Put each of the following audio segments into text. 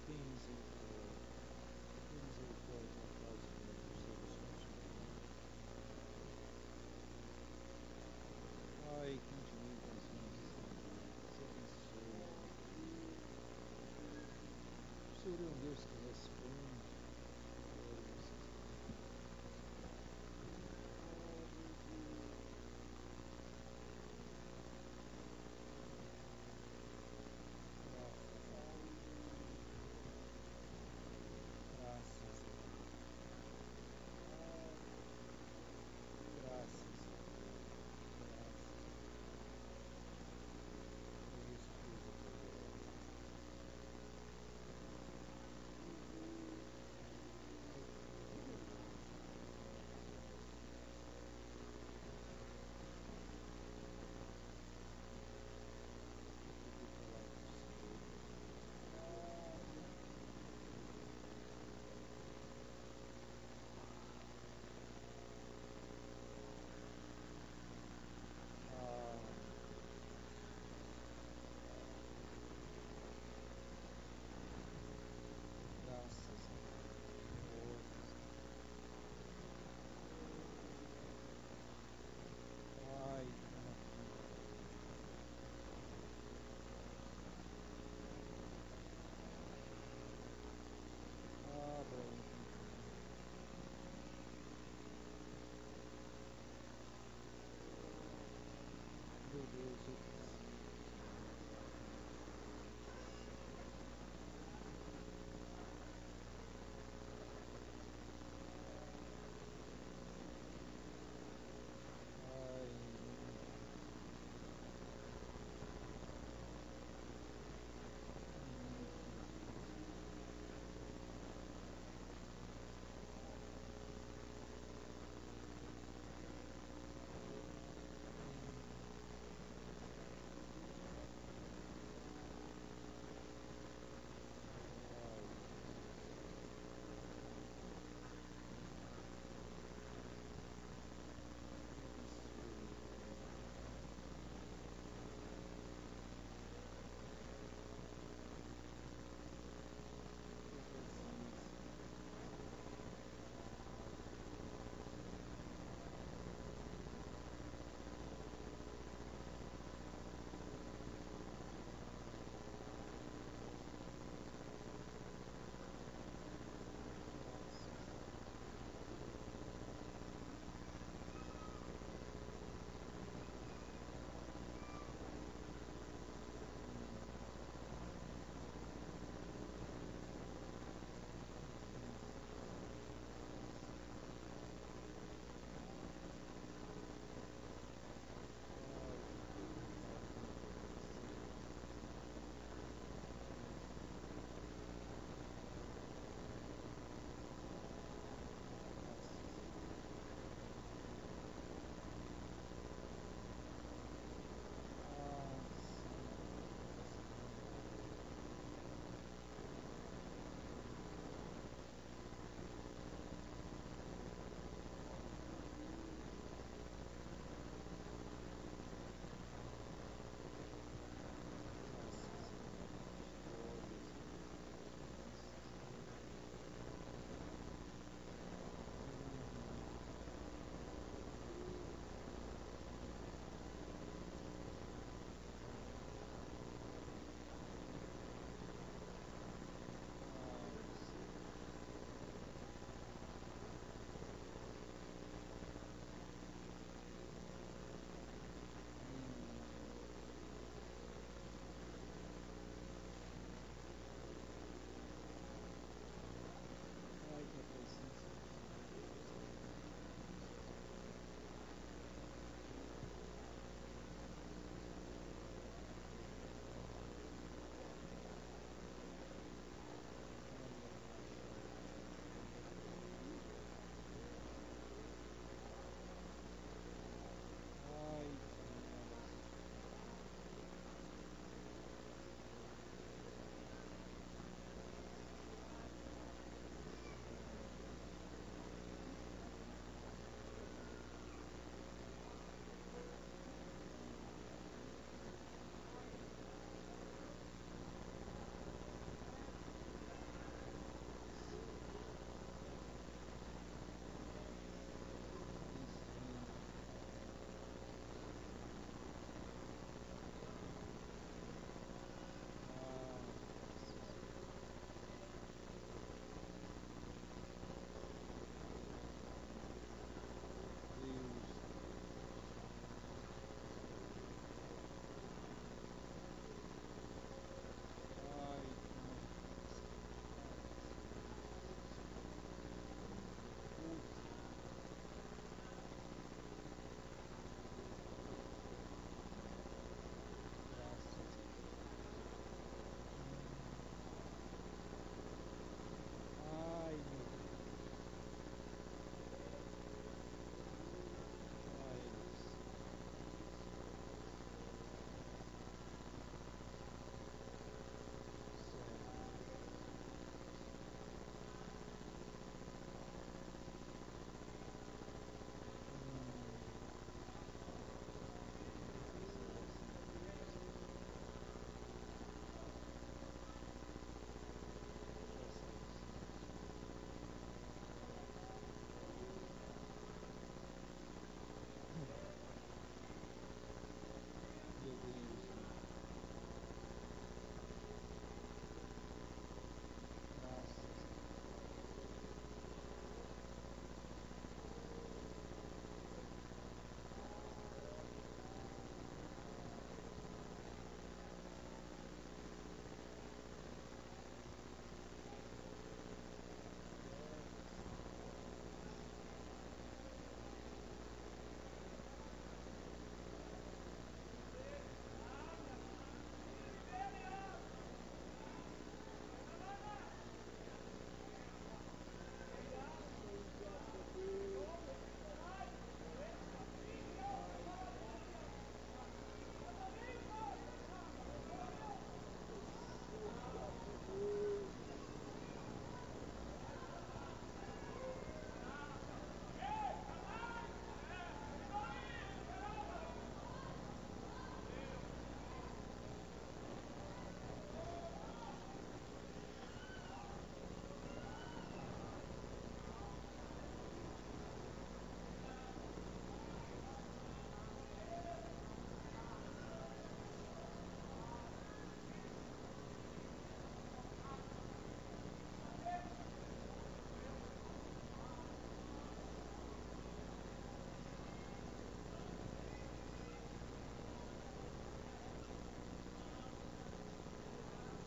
Tem misericórdia na causa dos seus sonhos. Pai, continue com as minhas abençoe. O Senhor é um Deus que responde.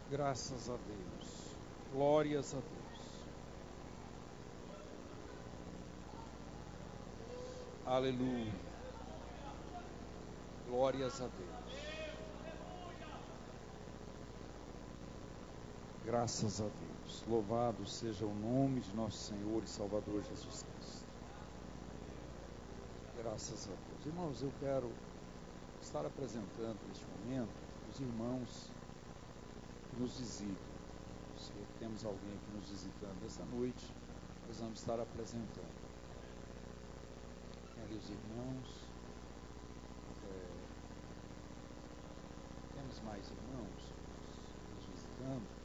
Graças a Deus. Glórias a Deus. Aleluia. Glórias a Deus. Graças a Deus. Louvado seja o nome de nosso Senhor e Salvador Jesus Cristo. Graças a Deus. Irmãos, eu quero estar apresentando neste momento os irmãos que nos visitam. Se temos alguém aqui nos visitando essa noite, nós vamos estar apresentando. Tem ali os irmãos. Temos mais irmãos nos visitando.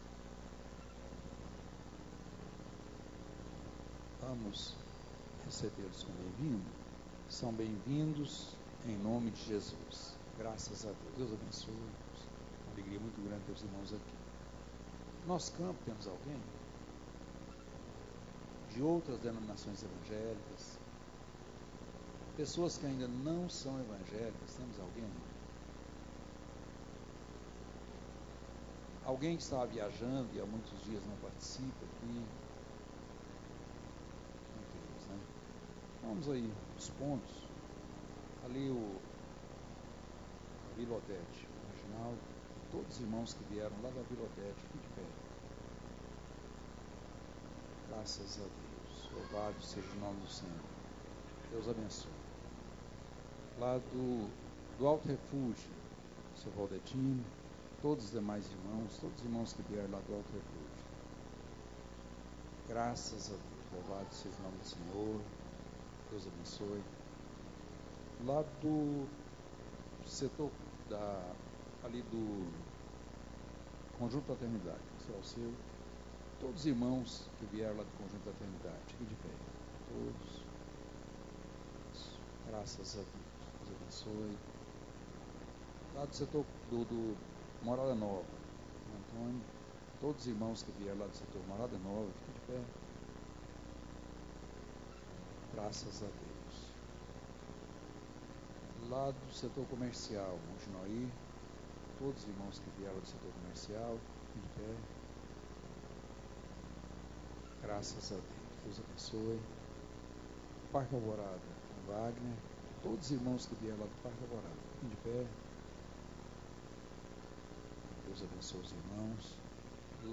Vamos recebê-los com bem-vindo. São bem-vindos em nome de Jesus. Graças a Deus. Deus abençoe. Uma alegria muito grande ter os irmãos aqui. No nosso campo temos alguém de outras denominações evangélicas, pessoas que ainda não são evangélicas. Temos alguém? Alguém que está viajando e há muitos dias não participa aqui? Não temos, né? Vamos aí, os pontos. Ali a Vila Odete, o Reginaldo, todos os irmãos que vieram lá da Vila Odete, fiquem de pé. Graças a Deus. Louvado seja o nome do Senhor. Deus abençoe. Lá do Alto Refúgio, seu Valdetino, todos os demais irmãos, todos os irmãos que vieram lá do Alto Refúgio. Graças a Deus. Louvado seja o nome do Senhor. Deus abençoe. Lá do setor ali do Conjunto da Eternidade, esse é o seu. Todos os irmãos que vieram lá do Conjunto da Eternidade, fiquem de pé. Todos. Graças a Deus. Deus abençoe. Lá do setor do Morada Nova, Antônio, todos os irmãos que vieram lá do setor Morada Nova, fiquem de pé. Graças a Deus. Lá do setor comercial, Montinoí, todos os irmãos que vieram do setor comercial, fiquem de pé. Graças a Deus. Deus abençoe. Parque Alvorada, Wagner, todos os irmãos que vieram lá do Parque Alvorada, fiquem de pé. Deus abençoe os irmãos.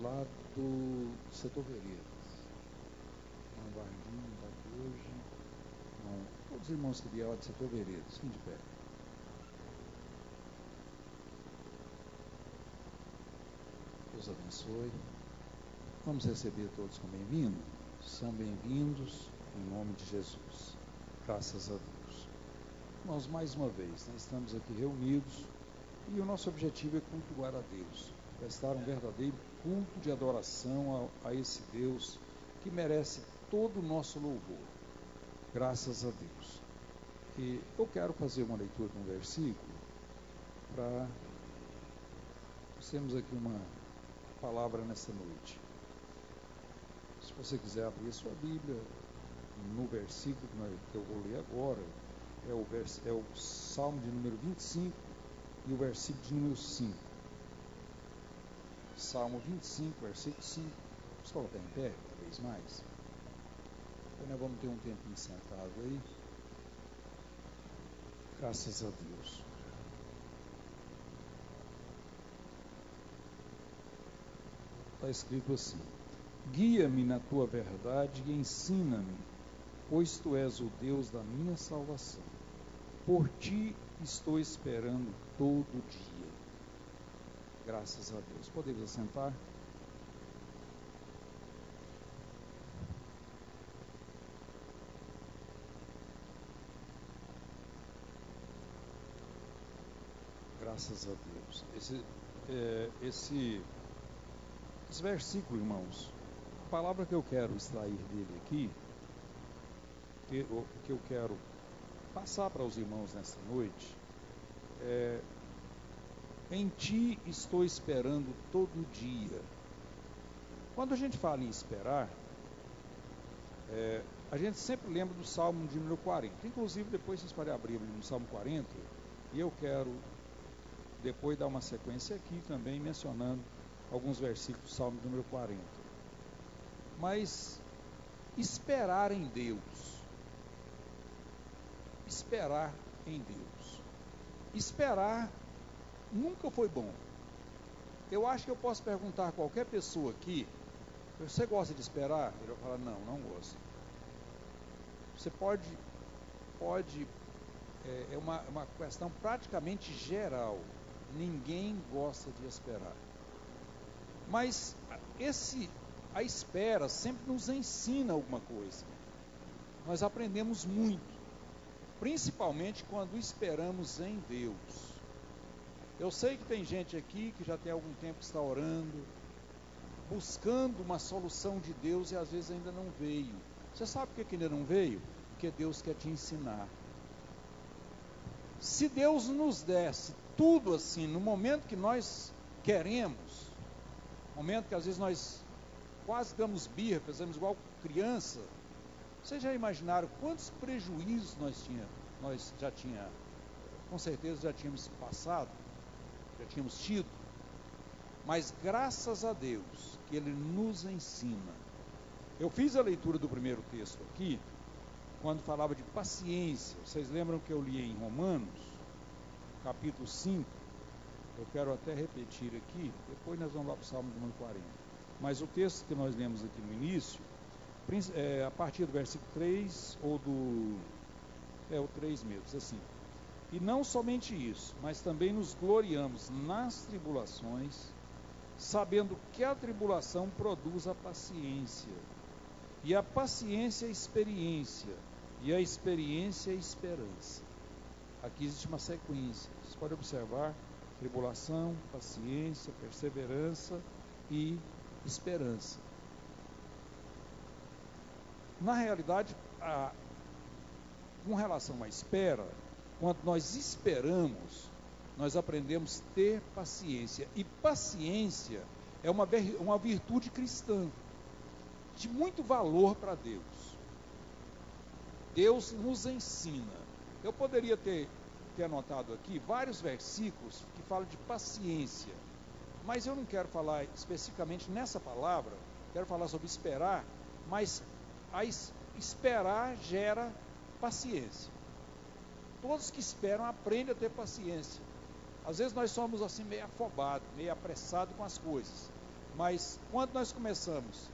Lá do setor Veredas, não Varginho, não está aqui hoje. Não. Todos os irmãos que vieram lá do setor Veredas, fiquem de pé. Deus abençoe. Vamos receber todos com bem-vindo. São bem-vindos em nome de Jesus. Graças a Deus. Irmãos, mais uma vez, nós estamos aqui reunidos e o nosso objetivo é cultuar a Deus, prestar um verdadeiro culto de adoração a esse Deus que merece todo o nosso louvor. Graças a Deus. E eu quero fazer uma leitura de um versículo para termos aqui uma palavra nessa noite. Se você quiser abrir a sua Bíblia, no versículo que eu vou ler agora, é o Salmo de número 25 e o versículo de número 5. Salmo 25, versículo 5. Vamos colocar em pé, uma vez mais. Então nós vamos ter um tempinho sentado aí. Graças a Deus. Está escrito assim: guia-me na tua verdade e ensina-me, pois tu és o Deus da minha salvação. Por ti estou esperando todo dia. Graças a Deus. Podemos assentar? Graças a Deus. Esse versículo, irmãos, a palavra que eu quero extrair dele aqui, que eu quero passar para os irmãos nesta noite, em ti estou esperando todo dia. Quando a gente fala em esperar, a gente sempre lembra do Salmo de número 40. Inclusive, depois vocês podem abrir no Salmo 40, e eu quero depois dar uma sequência aqui também mencionando alguns versículos do Salmo número 40. Mas esperar em Deus. Esperar em Deus. Esperar nunca foi bom. Eu acho que eu posso perguntar a qualquer pessoa aqui: você gosta de esperar? Ele vai falar: não, não gosto. Você pode é uma questão praticamente geral. Ninguém gosta de esperar. Mas a espera sempre nos ensina alguma coisa. Nós aprendemos muito, principalmente quando esperamos em Deus. Eu sei que tem gente aqui que já tem algum tempo que está orando, buscando uma solução de Deus e às vezes ainda não veio. Você sabe por que ainda não veio? Porque Deus quer te ensinar. Se Deus nos desse tudo assim, no momento que nós queremos, momento que às vezes nós quase damos birra, fazemos igual criança, vocês já imaginaram quantos prejuízos nós já tínhamos, com certeza já tínhamos passado, já tínhamos tido, mas graças a Deus que Ele nos ensina. Eu fiz a leitura do primeiro texto aqui, quando falava de paciência. Vocês lembram que eu li em Romanos, capítulo 5, eu quero até repetir aqui, depois nós vamos lá para o Salmo número 40. Mas o texto que nós lemos aqui no início, a partir do versículo 3, ou o 3 mesmo, assim: e não somente isso, mas também nos gloriamos nas tribulações, sabendo que a tribulação produz a paciência, e a paciência a experiência, e a experiência a esperança. Aqui existe uma sequência, vocês podem observar: tribulação, paciência, perseverança e esperança. Na realidade, com relação à espera, quando nós esperamos, nós aprendemos a ter paciência. E paciência é uma virtude cristã, de muito valor para Deus. Deus nos ensina. Eu poderia ter anotado aqui vários versículos que falam de paciência, mas eu não quero falar especificamente nessa palavra, quero falar sobre esperar, mas esperar gera paciência. Todos que esperam aprendem a ter paciência. Às vezes nós somos assim meio afobados, meio apressados com as coisas, mas quando nós começamos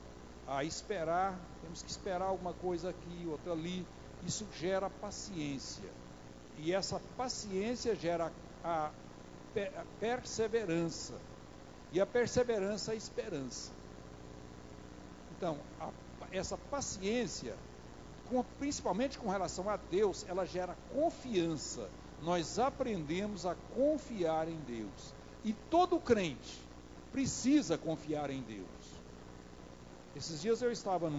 a esperar, temos que esperar alguma coisa aqui, outra ali, isso gera paciência. E essa paciência gera a perseverança. E a perseverança a esperança. Então, essa paciência, principalmente com relação a Deus, ela gera confiança. Nós aprendemos a confiar em Deus. E todo crente precisa confiar em Deus. Esses dias eu estava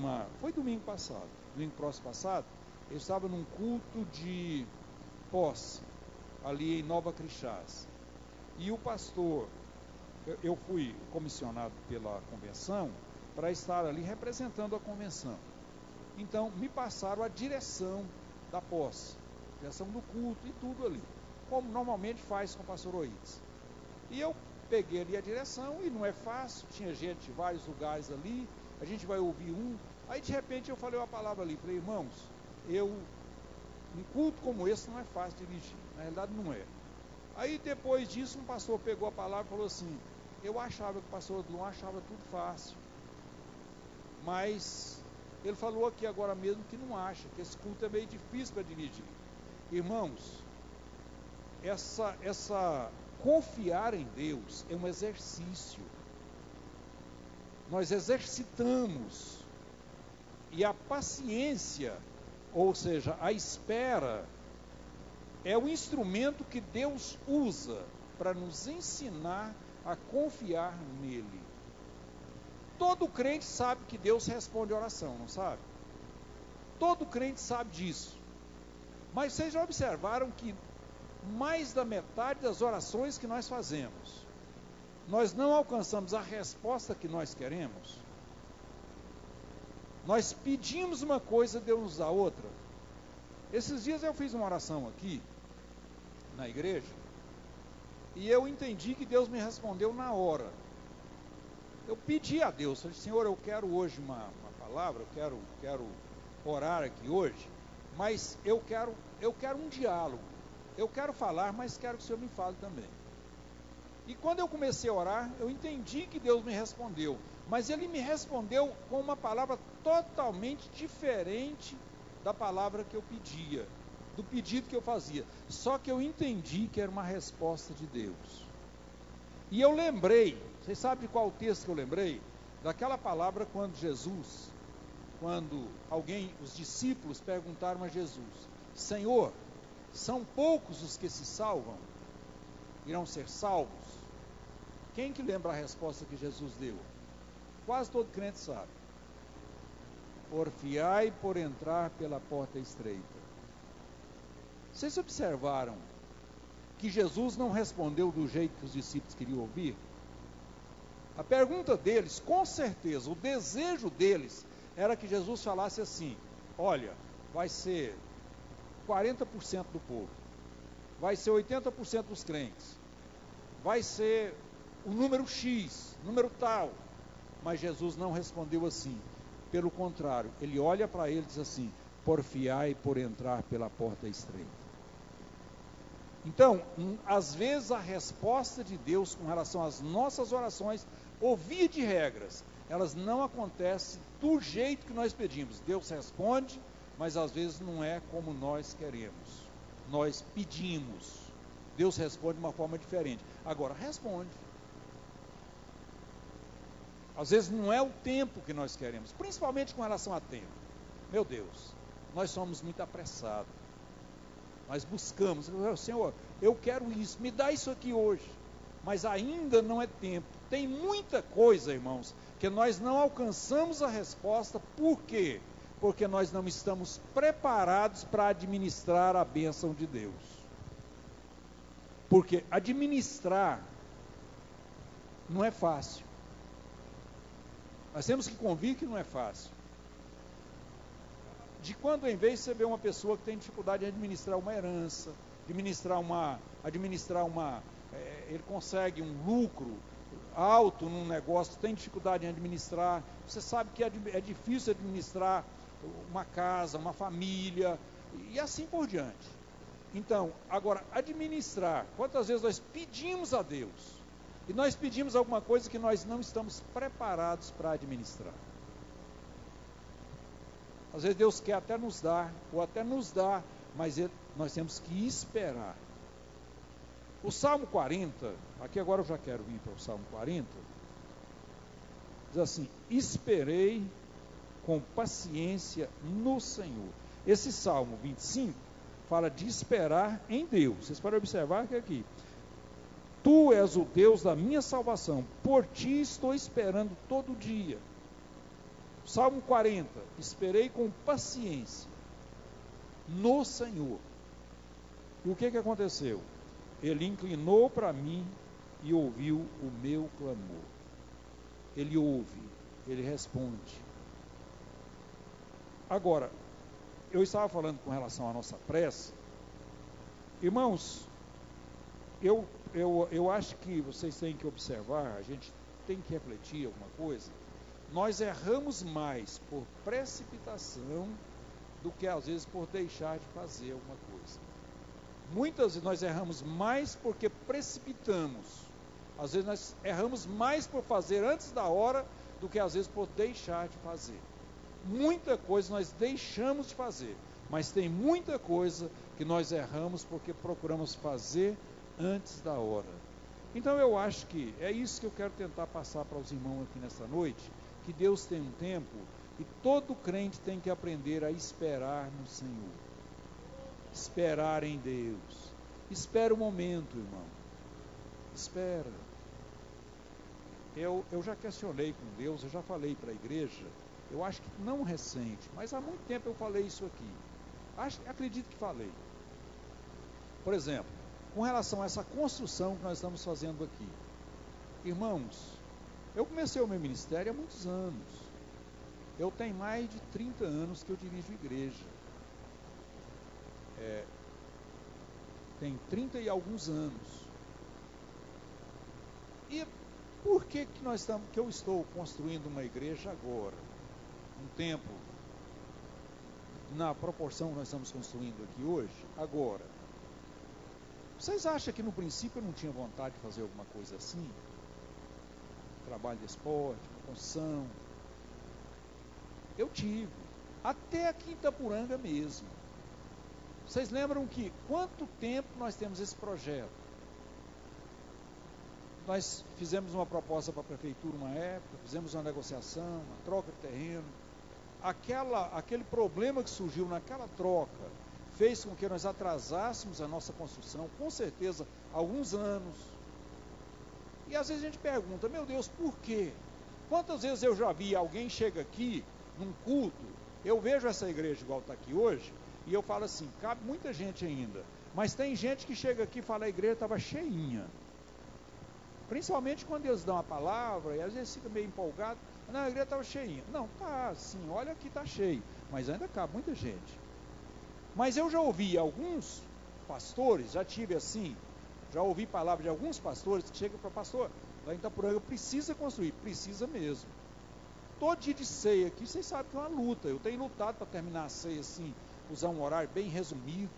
foi domingo próximo passado, eu estava num culto de posse, ali em Nova Crixás. E o pastor, eu fui comissionado pela convenção para estar ali representando a convenção. Então, me passaram a direção da posse, direção do culto e tudo ali, como normalmente faz com o pastor Oides. E eu peguei ali a direção, e não é fácil, tinha gente de vários lugares ali, a gente vai ouvir aí de repente eu falei uma palavra ali, falei: irmãos, um culto como esse não é fácil dirigir, na realidade não é. Aí depois disso um pastor pegou a palavra e falou assim: eu achava que o pastor Odilon achava tudo fácil, mas ele falou aqui agora mesmo que não acha, que esse culto é meio difícil para dirigir. Irmãos, essa confiar em Deus é um exercício. Nós exercitamos. E a paciência, ou seja, a espera, é o instrumento que Deus usa para nos ensinar a confiar nele. Todo crente sabe que Deus responde oração, não sabe? Todo crente sabe disso. Mas vocês já observaram que mais da metade das orações que nós fazemos, nós não alcançamos a resposta que nós queremos? Nós pedimos uma coisa, Deus nos dá outra. Esses dias eu fiz uma oração aqui, na igreja, e eu entendi que Deus me respondeu na hora. eu pedi a Deus, falei, Senhor, eu quero hoje uma palavra, eu quero orar aqui hoje, mas eu quero um diálogo. Eu quero falar, mas quero que o Senhor me fale também. E quando eu comecei a orar, eu entendi que Deus me respondeu, mas Ele me respondeu com uma palavra totalmente diferente da palavra que eu pedia, do pedido que eu fazia. Só que eu entendi que era uma resposta de Deus. E eu lembrei, vocês sabem de qual texto que eu lembrei? Daquela palavra quando os discípulos perguntaram a Jesus, Senhor, são poucos os que se salvam? Irão ser salvos? Quem que lembra a resposta que Jesus deu? Quase todo crente sabe. Porfiai por entrar pela porta estreita. Vocês observaram que Jesus não respondeu do jeito que os discípulos queriam ouvir? A pergunta deles, com certeza, o desejo deles era que Jesus falasse assim, olha, vai ser 40% do povo, vai ser 80% dos crentes, vai ser o número X, número tal. Mas Jesus não respondeu assim. Pelo contrário, ele olha para ele e diz assim, porfiai por entrar pela porta estreita. Então, às vezes a resposta de Deus com relação às nossas orações, ou via de regras, elas não acontecem do jeito que nós pedimos. Deus responde, mas às vezes não é como nós queremos. Nós pedimos. Deus responde de uma forma diferente. Agora, responde. Às vezes não é o tempo que nós queremos, principalmente com relação a tempo. Meu Deus, nós somos muito apressados. Nós buscamos, Senhor, eu quero isso, me dá isso aqui hoje. Mas ainda não é tempo. Tem muita coisa, irmãos, que nós não alcançamos a resposta. Por quê? Porque nós não estamos preparados para administrar a bênção de Deus. Porque administrar não é fácil. Nós temos que convir que não é fácil. De quando em vez você vê uma pessoa que tem dificuldade em administrar uma herança, ele consegue um lucro alto num negócio, tem dificuldade em administrar, você sabe que é difícil administrar uma casa, uma família, e assim por diante. Então, agora, administrar, quantas vezes nós pedimos a Deus, e nós pedimos alguma coisa que nós não estamos preparados para administrar. Às vezes Deus quer até nos dar, ou até nos dá, mas nós temos que esperar. O Salmo 40, aqui agora eu já quero vir para o Salmo 40, diz assim, esperei com paciência no Senhor. Esse Salmo 25 fala de esperar em Deus. Vocês podem observar que aqui, Tu és o Deus da minha salvação, por Ti estou esperando todo dia. Salmo 40, esperei com paciência no Senhor. E o que aconteceu? Ele inclinou para mim e ouviu o meu clamor. Ele ouve, ele responde. Agora, eu estava falando com relação à nossa pressa. Irmãos, eu acho que vocês têm que observar, a gente tem que refletir alguma coisa. Nós erramos mais por precipitação do que às vezes por deixar de fazer alguma coisa. Muitas vezes nós erramos mais porque precipitamos. Às vezes nós erramos mais por fazer antes da hora do que às vezes por deixar de fazer. Muita coisa nós deixamos de fazer, mas tem muita coisa que nós erramos porque procuramos fazer antes da hora. Então eu acho que é isso que eu quero tentar passar para os irmãos aqui nessa noite, que Deus tem um tempo e todo crente tem que aprender a esperar no Senhor. Esperar em Deus. Espera o momento, irmão. Espera. Eu já questionei com Deus, eu já falei para a igreja, eu acho que não recente, mas há muito tempo eu falei isso aqui. Acredito que falei. Por exemplo, com relação a essa construção que nós estamos fazendo aqui. Irmãos, eu comecei o meu ministério há muitos anos. Eu tenho mais de 30 anos que eu dirijo igreja. Tem 30 e alguns anos. E por que que eu estou construindo uma igreja agora? Um templo, na proporção que nós estamos construindo aqui hoje, agora. Vocês acham que no princípio eu não tinha vontade de fazer alguma coisa assim? Trabalho de esporte, construção. Eu tive. Até aqui em Itapuranga mesmo. Vocês lembram que quanto tempo nós temos esse projeto? Nós fizemos uma proposta para a prefeitura uma época, fizemos uma negociação, uma troca de terreno. Aquele problema que surgiu naquela troca fez com que nós atrasássemos a nossa construção, com certeza, alguns anos. E às vezes a gente pergunta, meu Deus, por quê? Quantas vezes eu já vi alguém chega aqui, num culto, eu vejo essa igreja igual está aqui hoje, e eu falo assim, cabe muita gente ainda, mas tem gente que chega aqui e fala, a igreja estava cheinha. Principalmente quando eles dão a palavra, e às vezes fica meio empolgado, não, a igreja estava cheinha. Não, tá, sim, olha aqui está cheio, mas ainda cabe muita gente. Mas eu já ouvi alguns pastores, já tive assim, já ouvi palavras de alguns pastores que chegam para pastor, lá em Itapuranga precisa construir, precisa mesmo. Todo dia de ceia aqui, vocês sabem que é uma luta, eu tenho lutado para terminar a ceia assim, usar um horário bem resumido,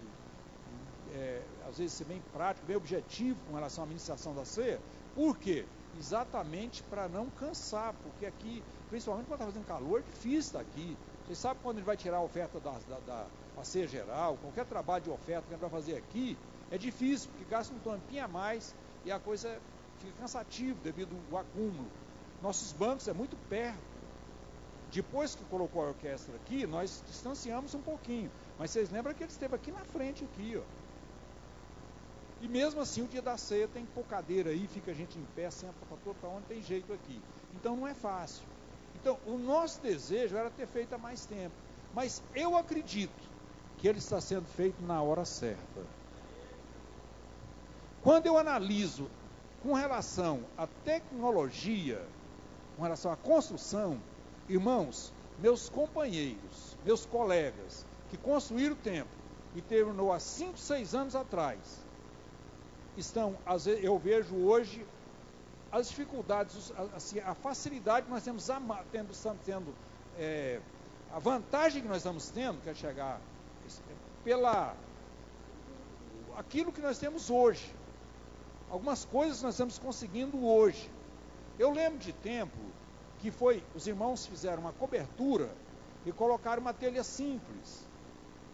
às vezes ser bem prático, bem objetivo com relação à administração da ceia. Por quê? Exatamente para não cansar, porque aqui, principalmente quando está fazendo calor, é difícil estar aqui. Vocês sabem quando ele vai tirar a oferta da ceia geral, qualquer trabalho de oferta que ele vai fazer aqui, é difícil, porque gasta um tampinho a mais e a coisa fica cansativa devido ao acúmulo. Nossos bancos é muito perto. Depois que colocou a orquestra aqui, nós distanciamos um pouquinho. Mas vocês lembram que ele esteve aqui na frente, aqui, ó. E mesmo assim, o dia da ceia tem que pôr cadeira aí, fica a gente em pé, senta para onde tem jeito aqui. Então não é fácil. Então, o nosso desejo era ter feito há mais tempo. Mas eu acredito que ele está sendo feito na hora certa. Quando eu analiso com relação à tecnologia, com relação à construção, irmãos, meus companheiros, meus colegas, que construíram o templo e terminou há 5, 6 anos atrás, eu vejo hoje as dificuldades, assim, a facilidade que nós estamos tendo, a vantagem que nós estamos tendo, que é chegar pela aquilo que nós temos hoje, algumas coisas nós estamos conseguindo hoje. Eu lembro de tempo que os irmãos fizeram uma cobertura e colocaram uma telha simples,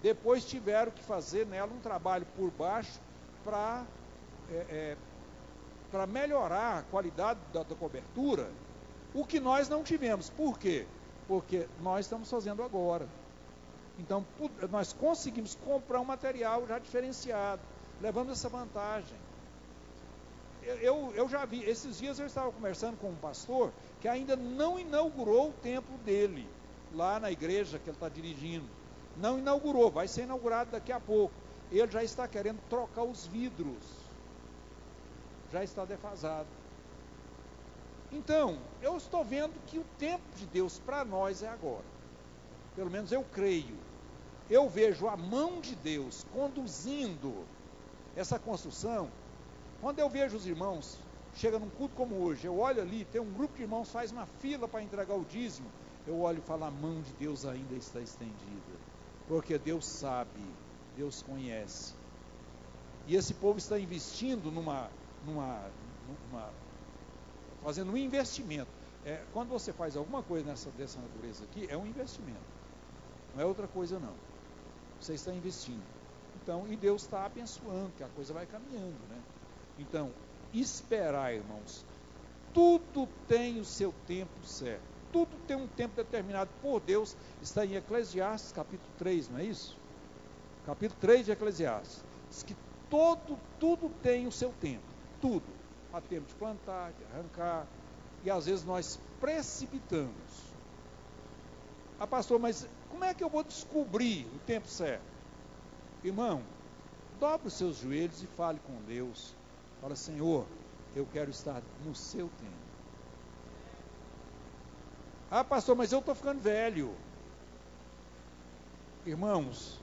depois tiveram que fazer nela um trabalho por baixo para melhorar a qualidade da cobertura, o que nós não tivemos. Por quê? Porque nós estamos fazendo agora. Então, nós conseguimos comprar um material já diferenciado, levando essa vantagem. Eu já vi, esses dias eu estava conversando com um pastor que ainda não inaugurou o templo dele, lá na igreja que ele está dirigindo. Não inaugurou, vai ser inaugurado daqui a pouco. Ele já está querendo trocar os vidros. Já está defasado. Então, eu estou vendo que o tempo de Deus para nós é agora. Pelo menos eu creio. Eu vejo a mão de Deus conduzindo essa construção. Quando eu vejo os irmãos, chega num culto como hoje, eu olho ali, tem um grupo de irmãos, faz uma fila para entregar o dízimo, eu olho e falo, a mão de Deus ainda está estendida. Porque Deus sabe, Deus conhece. E esse povo está investindo fazendo um investimento. Quando você faz alguma coisa dessa natureza aqui, é um investimento. Não é outra coisa não. Você está investindo. Então, e Deus está abençoando, que a coisa vai caminhando, né? Então, esperar, irmãos. Tudo tem o seu tempo certo. Tudo tem um tempo determinado por Deus. Está em Eclesiastes, capítulo 3, não é isso? Capítulo 3 de Eclesiastes. Diz que tudo tem o seu tempo. Tudo. Há tempo de plantar, de arrancar. E às vezes nós precipitamos. Ah, pastor, mas como é que eu vou descobrir o tempo certo? Irmão, dobre os seus joelhos e fale com Deus. Fala, Senhor, eu quero estar no seu tempo. Ah, pastor, mas eu estou ficando velho. Irmãos,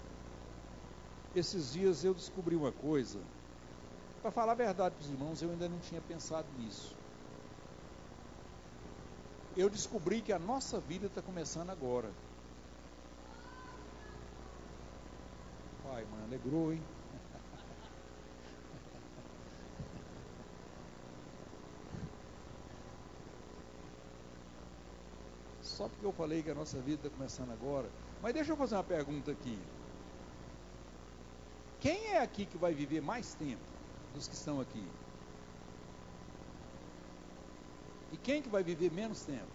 esses dias eu descobri uma coisa. Para falar a verdade para os irmãos, eu ainda não tinha pensado nisso. eu descobri que a nossa vida está começando agora. Pai, mãe, alegrou, hein? Só porque eu falei que a nossa vida está começando agora. Mas deixa eu fazer uma pergunta aqui. Quem é aqui que vai viver mais tempo dos que estão aqui? E quem que vai viver menos tempo?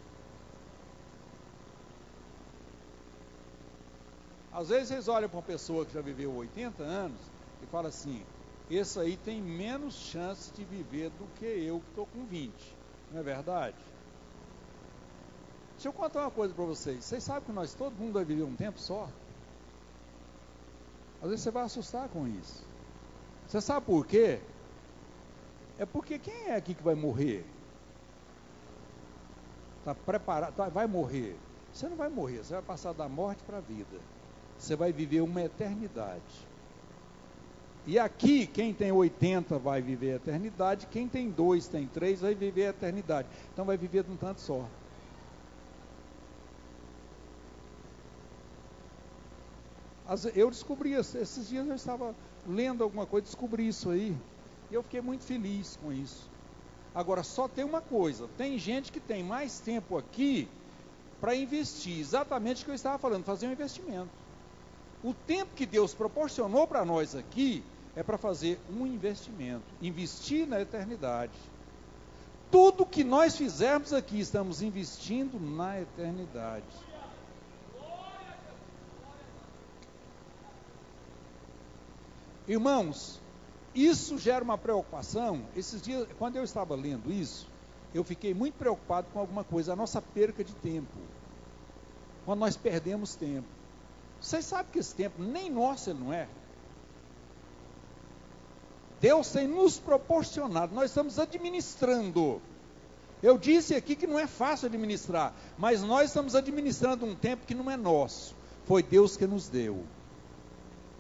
Às vezes vocês olham para uma pessoa que já viveu 80 anos e falam assim, esse aí tem menos chance de viver do que eu que estou com 20. Não é verdade? Deixa eu contar uma coisa para vocês. Vocês sabem que todo mundo vai viver um tempo só? Às vezes você vai assustar com isso. Você sabe por quê? É porque quem é aqui que vai morrer? Está preparado? Vai morrer? Você não vai morrer, você vai passar da morte para a vida. Você vai viver uma eternidade. E aqui, quem tem 80 vai viver a eternidade, quem tem 2, tem 3, vai viver a eternidade. Então vai viver de um tanto só. Eu descobri, esses dias eu estava lendo alguma coisa, descobri isso aí, e eu fiquei muito feliz com isso. Agora, só tem uma coisa, tem gente que tem mais tempo aqui para investir, exatamente o que eu estava falando, fazer um investimento. O tempo que Deus proporcionou para nós aqui, é para fazer um investimento, investir na eternidade. Tudo que nós fizermos aqui, estamos investindo na eternidade. Irmãos, isso gera uma preocupação. Esses dias, quando eu estava lendo isso, eu fiquei muito preocupado com alguma coisa, a nossa perca de tempo. Quando nós perdemos tempo. Vocês sabem que esse tempo nem nosso ele não é. Deus tem nos proporcionado, nós estamos administrando. Eu disse aqui que não é fácil administrar, mas nós estamos administrando um tempo que não é nosso. Foi Deus que nos deu.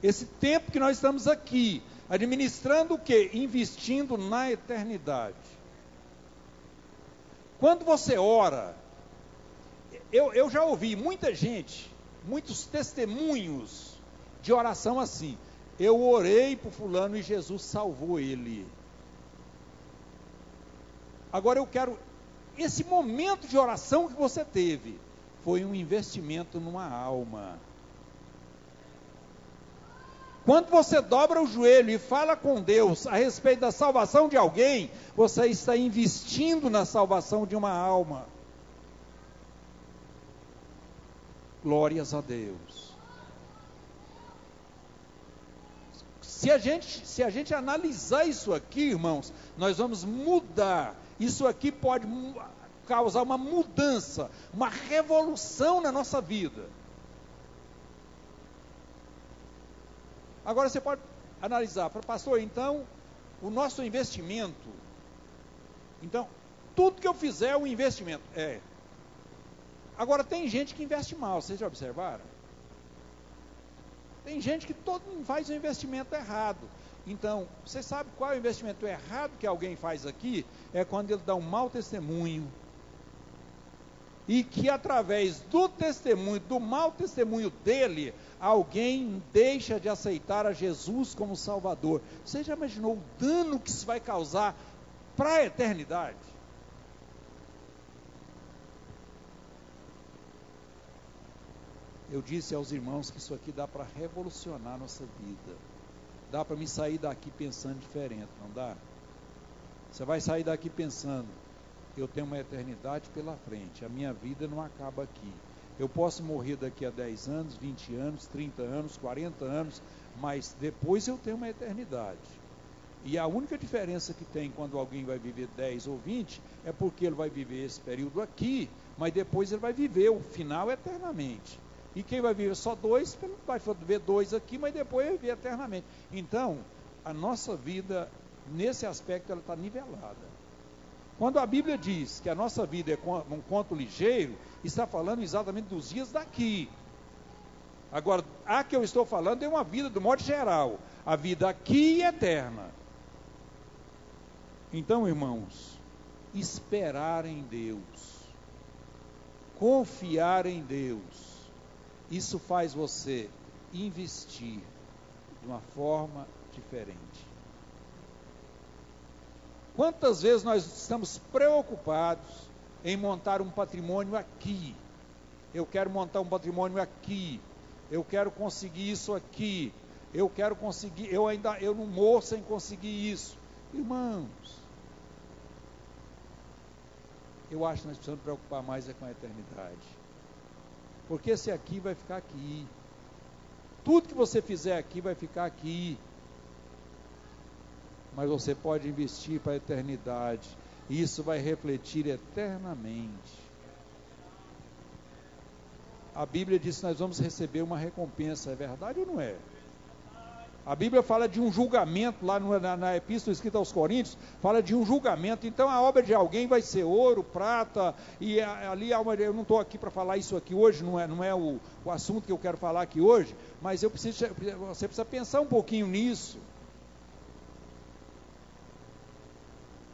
Esse tempo que nós estamos aqui, administrando o quê? Investindo na eternidade. Quando você ora, eu já ouvi muita gente, muitos testemunhos de oração assim. Eu orei por fulano e Jesus salvou ele. Agora eu quero, esse momento de oração que você teve, foi um investimento numa alma. Quando você dobra o joelho e fala com Deus a respeito da salvação de alguém, você está investindo na salvação de uma alma. Glórias a Deus. Se a gente analisar isso aqui, irmãos, nós vamos mudar. Isso aqui pode causar uma mudança, uma revolução na nossa vida. Agora você pode analisar, pastor, então, o nosso investimento, então, tudo que eu fizer é um investimento. Agora tem gente que investe mal, vocês já observaram? Tem gente que todo mundo faz um investimento errado. Então, você sabe qual é o investimento errado que alguém faz aqui? É quando ele dá um mau testemunho. E que através do testemunho, do mau testemunho dele, alguém deixa de aceitar a Jesus como Salvador. Você já imaginou o dano que isso vai causar para a eternidade? Eu disse aos irmãos que isso aqui dá para revolucionar a nossa vida. Dá para me sair daqui pensando diferente, não dá? Você vai sair daqui pensando, eu tenho uma eternidade pela frente, a minha vida não acaba aqui. Eu posso morrer daqui a 10 anos, 20 anos, 30 anos, 40 anos, mas depois eu tenho uma eternidade. E a única diferença que tem quando alguém vai viver 10 ou 20, é porque ele vai viver esse período aqui, mas depois ele vai viver o final eternamente. E quem vai viver só 2, vai viver 2 aqui, mas depois vai viver eternamente. Então, a nossa vida, nesse aspecto, ela está nivelada. Quando a Bíblia diz que a nossa vida é um conto ligeiro, está falando exatamente dos dias daqui. Agora, a que eu estou falando é uma vida do modo geral, a vida aqui é eterna. Então, irmãos, esperar em Deus. confiar em Deus, isso faz você investir de uma forma diferente. Quantas vezes nós estamos preocupados em montar um patrimônio aqui? Eu quero montar um patrimônio aqui, eu quero conseguir isso aqui, eu quero conseguir, eu não morro sem conseguir isso. Irmãos, eu acho que nós precisamos preocupar mais com a eternidade, porque esse aqui vai ficar aqui, tudo que você fizer aqui vai ficar aqui, mas você pode investir para a eternidade, e isso vai refletir eternamente. A Bíblia diz que nós vamos receber uma recompensa, é verdade ou não é? A Bíblia fala de um julgamento, lá na epístola escrita aos Coríntios, fala de um julgamento. Então a obra de alguém vai ser ouro, prata, e ali há eu não estou aqui para falar isso aqui hoje, não é o assunto que eu quero falar aqui hoje, mas você precisa pensar um pouquinho nisso.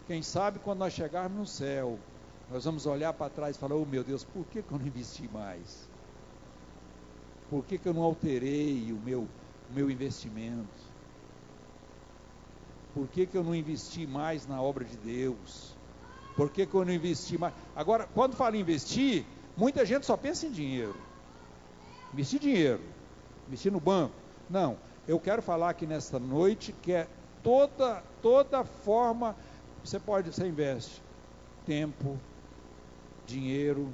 Quem sabe quando nós chegarmos no céu, nós vamos olhar para trás e falar: oh meu Deus, por que eu não investi mais? Por que eu não alterei o meu investimento? Por que eu não investi mais na obra de Deus? Por que eu não investi mais? Agora, quando fala em investir, muita gente só pensa em dinheiro. Investir no banco. Não, eu quero falar aqui nesta noite que é toda forma. Você investe tempo, dinheiro,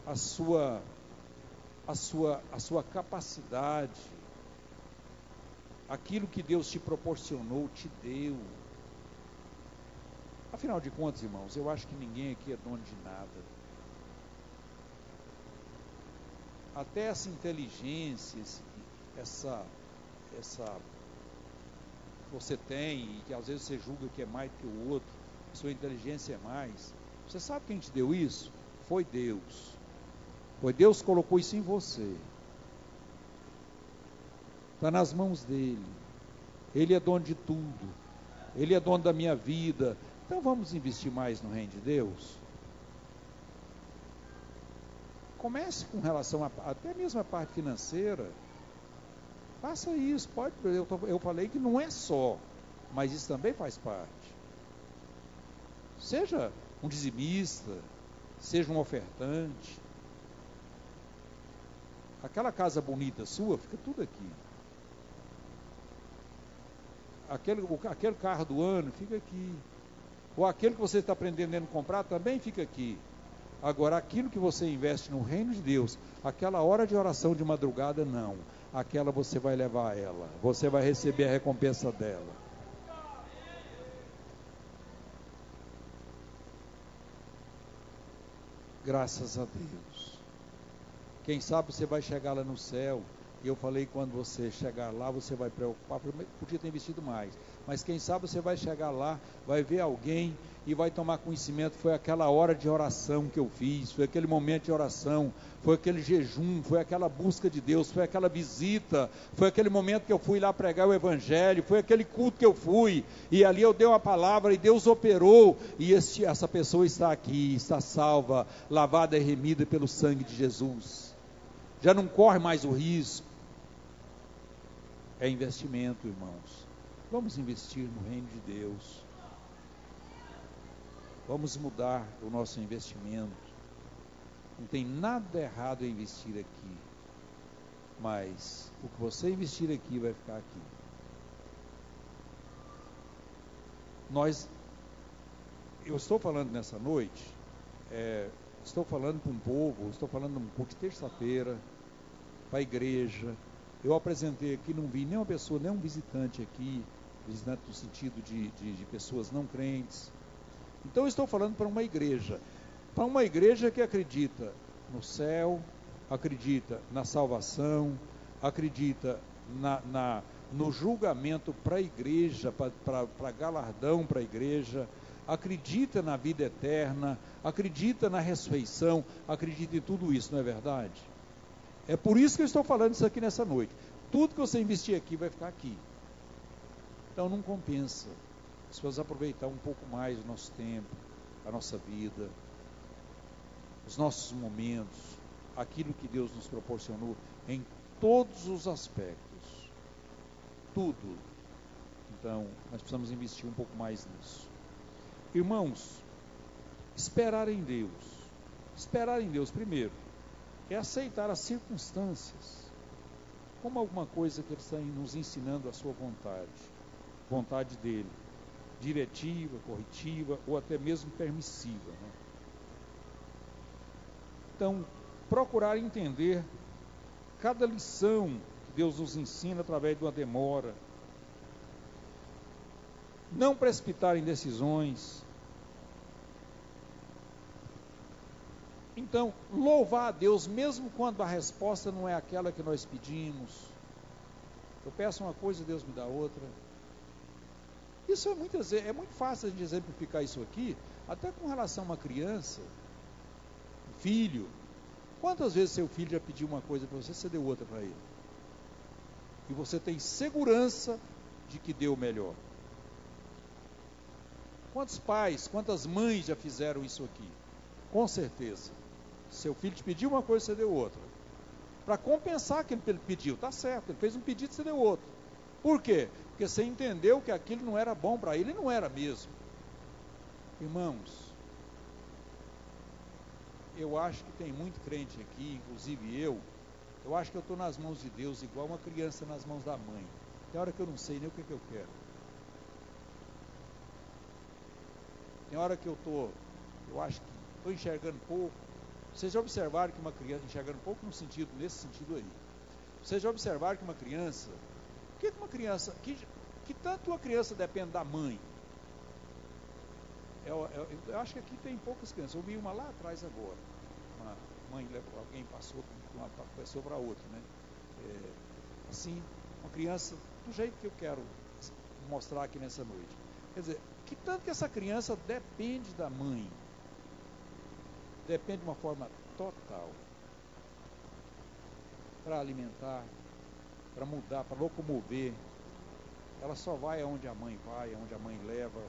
a sua capacidade, aquilo que Deus te proporcionou, te deu. Afinal de contas, irmãos, eu acho que ninguém aqui é dono de nada. Até essa inteligência, essa que você tem, e que às vezes você julga que é mais do que o outro, a sua inteligência é mais. Você sabe quem te deu isso? Foi Deus. Foi Deus que colocou isso em você. Está nas mãos dele. Ele é dono de tudo. Ele é dono da minha vida. Então vamos investir mais no reino de Deus? Comece com relação até mesmo a parte financeira. Faça isso. Eu falei que não é só, mas isso também faz parte. Seja um dizimista, seja um ofertante. Aquela casa bonita sua, fica tudo aqui. Aquele carro do ano, fica aqui. Ou aquele que você está aprendendo a comprar, também fica aqui. Agora, aquilo que você investe no reino de Deus, aquela hora de oração de madrugada, não. Aquela você vai levar a ela. Você vai receber a recompensa dela. Graças a Deus. Quem sabe você vai chegar lá no céu. E eu falei, quando você chegar lá, você vai preocupar, podia ter investido mais. Mas quem sabe você vai chegar lá, vai ver alguém e vai tomar conhecimento. Foi aquela hora de oração que eu fiz, foi aquele momento de oração, foi aquele jejum, foi aquela busca de Deus, foi aquela visita, foi aquele momento que eu fui lá pregar o evangelho, foi aquele culto que eu fui, e ali eu dei uma palavra e Deus operou, e essa pessoa está aqui, está salva, lavada e remida pelo sangue de Jesus. Já não corre mais o risco. É investimento, irmãos. Vamos investir no reino de Deus. Vamos mudar o nosso investimento. Não tem nada errado em investir aqui. Mas o que você investir aqui vai ficar aqui. Eu estou falando nessa noite, estou falando para um povo, estou falando num culto de terça-feira, para a igreja. Eu apresentei aqui, não vi nenhuma pessoa, nenhum visitante aqui, visitante no sentido de pessoas não crentes. Então eu estou falando para uma igreja que acredita no céu, acredita na salvação, acredita no julgamento para a igreja, para galardão para a igreja, acredita na vida eterna, acredita na ressurreição, acredita em tudo isso, não é verdade? É por isso que eu estou falando isso aqui nessa noite. Tudo que você investir aqui vai ficar aqui. Então não compensa. Se você aproveitar um pouco mais o nosso tempo, a nossa vida. os nossos momentos, aquilo que Deus nos proporcionou em todos os aspectos. Tudo. Então, nós precisamos investir um pouco mais nisso. Irmãos, esperar em Deus. Esperar em Deus, primeiro, é aceitar as circunstâncias como alguma coisa que Ele está nos ensinando a sua vontade dEle, diretiva, corretiva ou até mesmo permissiva, né? Então, procurar entender cada lição que Deus nos ensina através de uma demora, não precipitar em decisões. Então, louvar a Deus mesmo quando a resposta não é aquela que nós pedimos. Eu peço uma coisa e Deus me dá outra. Isso é muito fácil de exemplificar isso aqui, até com relação a uma criança, um filho. Quantas vezes seu filho já pediu uma coisa para você, você deu outra para ele? E você tem segurança de que deu o melhor. Quantos pais, quantas mães já fizeram isso aqui? Com certeza. Seu filho te pediu uma coisa, você deu outra. Para compensar aquilo que ele pediu, está certo, ele fez um pedido, você deu outro. Por quê? Porque você entendeu que aquilo não era bom para ele, e não era mesmo. Irmãos, eu acho que tem muito crente aqui, inclusive eu acho que eu estou nas mãos de Deus, igual uma criança nas mãos da mãe. Tem hora que eu não sei nem o que eu quero. Tem hora que eu acho que estou enxergando pouco. Vocês já observaram que uma criança, enxergando pouco nesse sentido aí, vocês já observaram que uma criança, que tanto uma criança depende da mãe? Eu acho que aqui tem poucas crianças. Eu vi uma lá atrás agora. Uma mãe, alguém passou de uma pessoa para outra, né? Assim, uma criança do jeito que eu quero mostrar aqui nessa noite. Quer dizer, que tanto que essa criança depende da mãe. Depende de uma forma total. Para alimentar, para mudar, para locomover. Ela só vai aonde a mãe vai, aonde a mãe leva.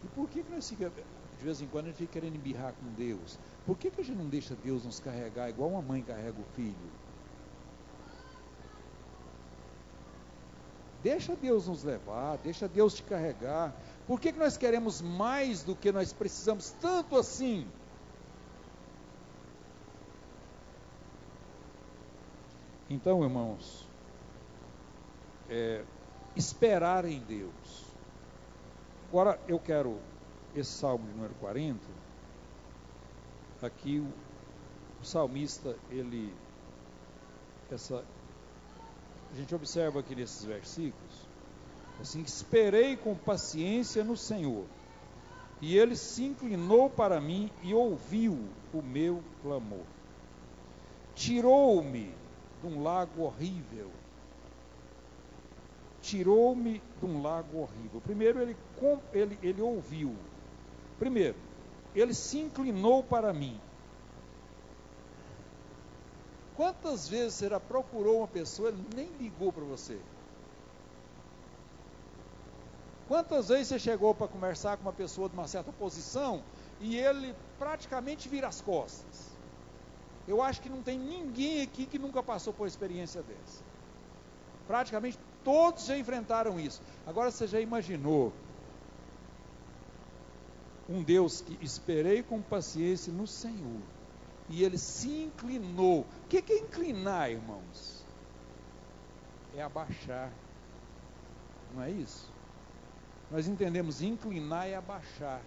E por que nós ficamos, de vez em quando, a gente fica querendo embirrar com Deus? Por que a gente não deixa Deus nos carregar igual uma mãe carrega o filho? Deixa Deus nos levar, deixa Deus te carregar. Por que nós queremos mais do que nós precisamos, tanto assim? Então, irmãos, esperar em Deus. Agora eu quero esse salmo de número 40. Aqui o salmista, a gente observa aqui nesses versículos, assim: esperei com paciência no Senhor, e Ele se inclinou para mim e ouviu o meu clamor. Tirou-me de um lago horrível. Tirou-me de um lago horrível. Primeiro ele ouviu. Primeiro, Ele se inclinou para mim. Quantas vezes você já procurou uma pessoa, ele nem ligou para você? Quantas vezes você chegou para conversar com uma pessoa de uma certa posição e ele praticamente vira as costas? Eu acho que não tem ninguém aqui que nunca passou por uma experiência dessa. Praticamente todos já enfrentaram isso. Agora você já imaginou um Deus que esperei com paciência no Senhor e Ele se inclinou? O que é inclinar, irmãos? É abaixar. Não é isso? Nós entendemos, inclinar é abaixar.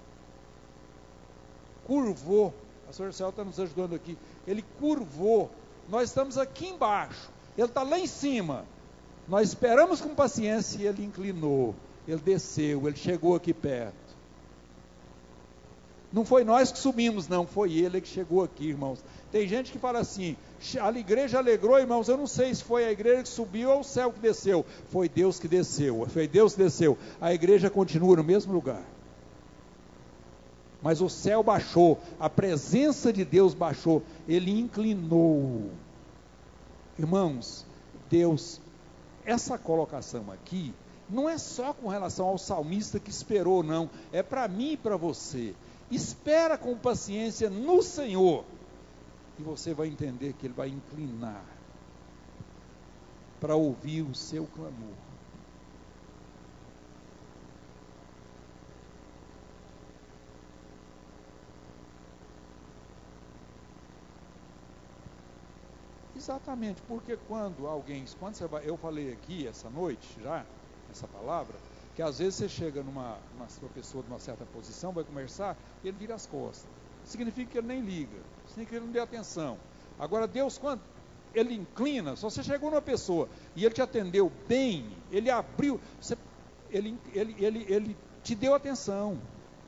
Curvou. A senhora Céu está nos ajudando aqui. Ele curvou. Nós estamos aqui embaixo. Ele está lá em cima. Nós esperamos com paciência e Ele inclinou. Ele desceu. Ele chegou aqui perto. Não foi nós que subimos, não. Foi Ele que chegou aqui, irmãos. Tem gente que fala assim: a igreja alegrou, irmãos. Eu não sei se foi a igreja que subiu ou o céu que desceu. Foi Deus que desceu. Foi Deus que desceu. A igreja continua no mesmo lugar. Mas o céu baixou, a presença de Deus baixou, Ele inclinou. Irmãos, Deus, essa colocação aqui, não é só com relação ao salmista que esperou, não, é para mim e para você. Espera com paciência no Senhor. E você vai entender que Ele vai inclinar para ouvir o seu clamor. Exatamente, porque quando eu falei aqui essa noite já, essa palavra, que às vezes você chega numa pessoa de uma certa posição, vai conversar, e ele vira as costas. Significa que ele nem liga, significa que ele não deu atenção. Agora Deus, quando Ele inclina, se você chegou numa pessoa e Ele te atendeu bem, Ele abriu, Ele te deu atenção,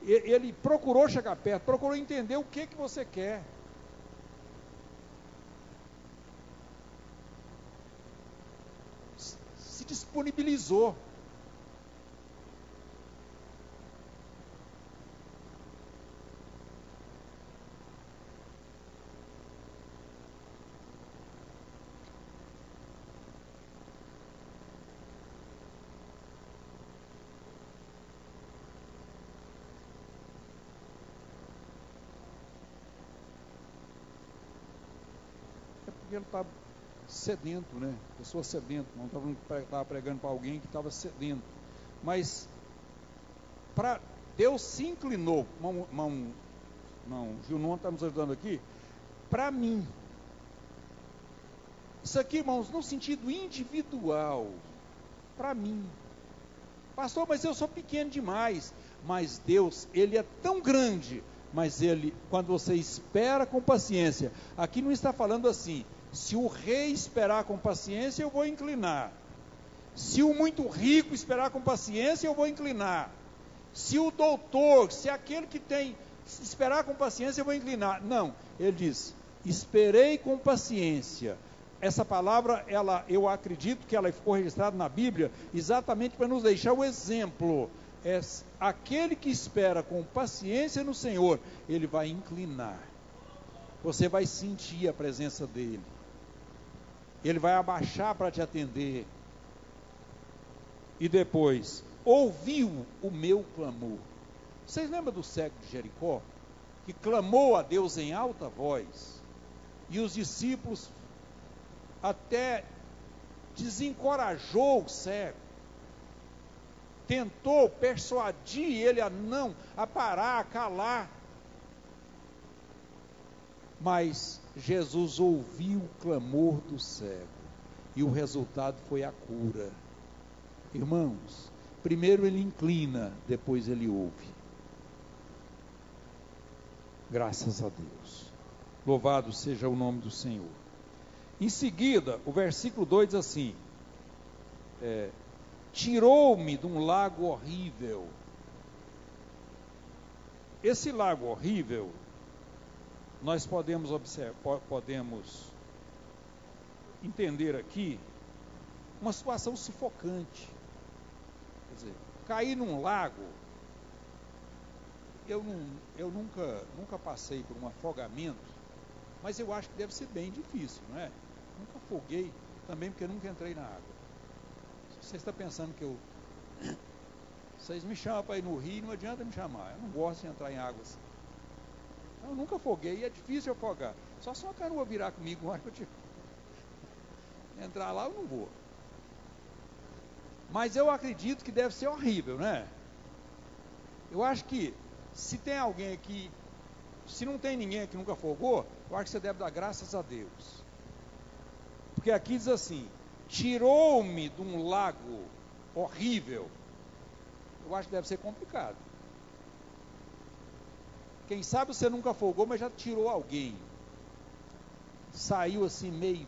Ele procurou chegar perto, procurou entender o que você quer. Se disponibilizou. É porque ele está sedento, né? Pessoa sedenta. Não estava pregando para alguém que estava sedento. Mas Deus se inclinou. Gil não está nos ajudando aqui. Para mim. Isso aqui, irmãos, no sentido individual. Para mim. Pastor, mas eu sou pequeno demais. Mas Deus, Ele é tão grande. Mas Ele, quando você espera com paciência, aqui não está falando assim, se o rei esperar com paciência, eu vou inclinar. Se o muito rico esperar com paciência, eu vou inclinar. Se o doutor, se aquele que tem, esperar com paciência, eu vou inclinar. Não, ele diz, esperei com paciência. Essa palavra, eu acredito que ela ficou registrada na Bíblia, exatamente para nos deixar o exemplo. Aquele que espera com paciência no Senhor, Ele vai inclinar. Você vai sentir a presença dEle. Ele vai abaixar para te atender. E depois, ouviu o meu clamor. Vocês lembram do cego de Jericó? Que clamou a Deus em alta voz. E os discípulos até desencorajou o cego. Tentou persuadir ele a parar, a calar. Mas Jesus ouviu o clamor do cego. E o resultado foi a cura. Irmãos, primeiro Ele inclina, depois Ele ouve. Graças a Deus. Louvado seja o nome do Senhor. Em seguida, o versículo 2 diz assim: tirou-me de um lago horrível. Esse lago horrível, nós podemos entender aqui uma situação sufocante. Quer dizer, cair num lago, eu nunca passei por um afogamento, mas eu acho que deve ser bem difícil, não é? Nunca afoguei, também porque nunca entrei na água. Se você está pensando que vocês me chamam para ir no rio, não adianta me chamar, eu não gosto de entrar em água assim. Eu nunca afoguei e é difícil afogar. Só se uma canoa virar comigo uma hora que eu entrar lá, eu não vou. Mas eu acredito que deve ser horrível, né? Eu acho que se tem alguém aqui, se não tem ninguém que nunca afogou, eu acho que você deve dar graças a Deus. Porque aqui diz assim: tirou-me de um lago horrível. Eu acho que deve ser complicado. Quem sabe você nunca afogou, mas já tirou alguém. Saiu assim meio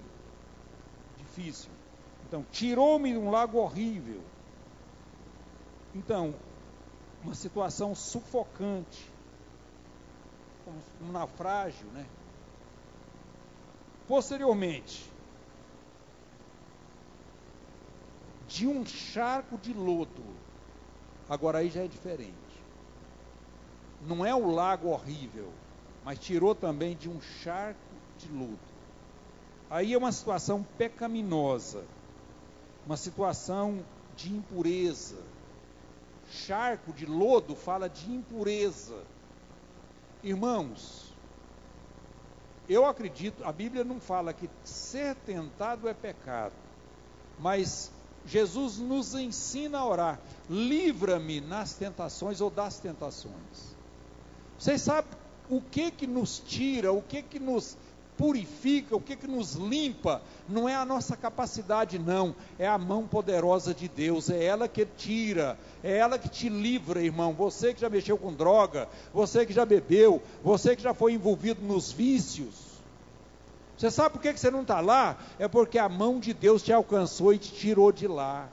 difícil. Então, tirou-me de um lago horrível. Então, uma situação sufocante. Como um naufrágio, né? Posteriormente, de um charco de lodo. Agora aí já é diferente. Não é o lago horrível, mas tirou também de um charco de lodo. Aí é uma situação pecaminosa, uma situação de impureza. Charco de lodo fala de impureza. Irmãos, eu acredito, a Bíblia não fala que ser tentado é pecado, mas Jesus nos ensina a orar: livra-me nas tentações ou das tentações. Vocês sabem o que nos tira, o que nos purifica, o que nos limpa? Não é a nossa capacidade, não, é a mão poderosa de Deus, é ela que tira, é ela que te livra, irmão. Você que já mexeu com droga, você que já bebeu, você que já foi envolvido nos vícios, você sabe por que você não está lá? É porque a mão de Deus te alcançou e te tirou de lá.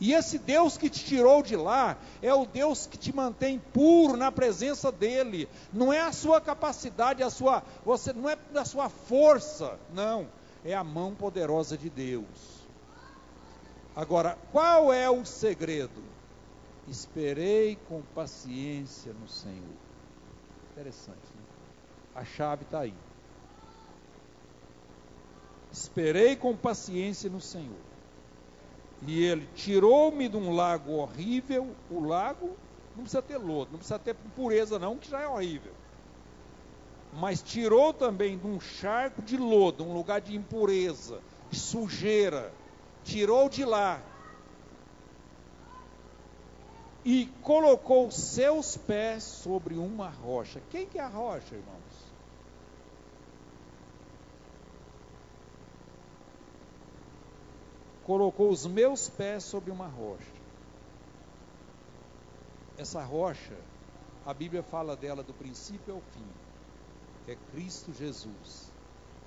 E esse Deus que te tirou de lá, é o Deus que te mantém puro na presença dEle. Não é a sua capacidade, não é a sua força, não. É a mão poderosa de Deus. Agora, qual é o segredo? Esperei com paciência no Senhor. Interessante, né? A chave está aí. Esperei com paciência no Senhor. E Ele tirou-me de um lago horrível. O lago não precisa ter lodo, não precisa ter impureza não, que já é horrível. Mas tirou também de um charco de lodo, um lugar de impureza, de sujeira. Tirou de lá. E colocou seus pés sobre uma rocha. Quem que é a rocha, irmãos? Colocou os meus pés sobre uma rocha. Essa rocha, a Bíblia fala dela do princípio ao fim. É Cristo Jesus.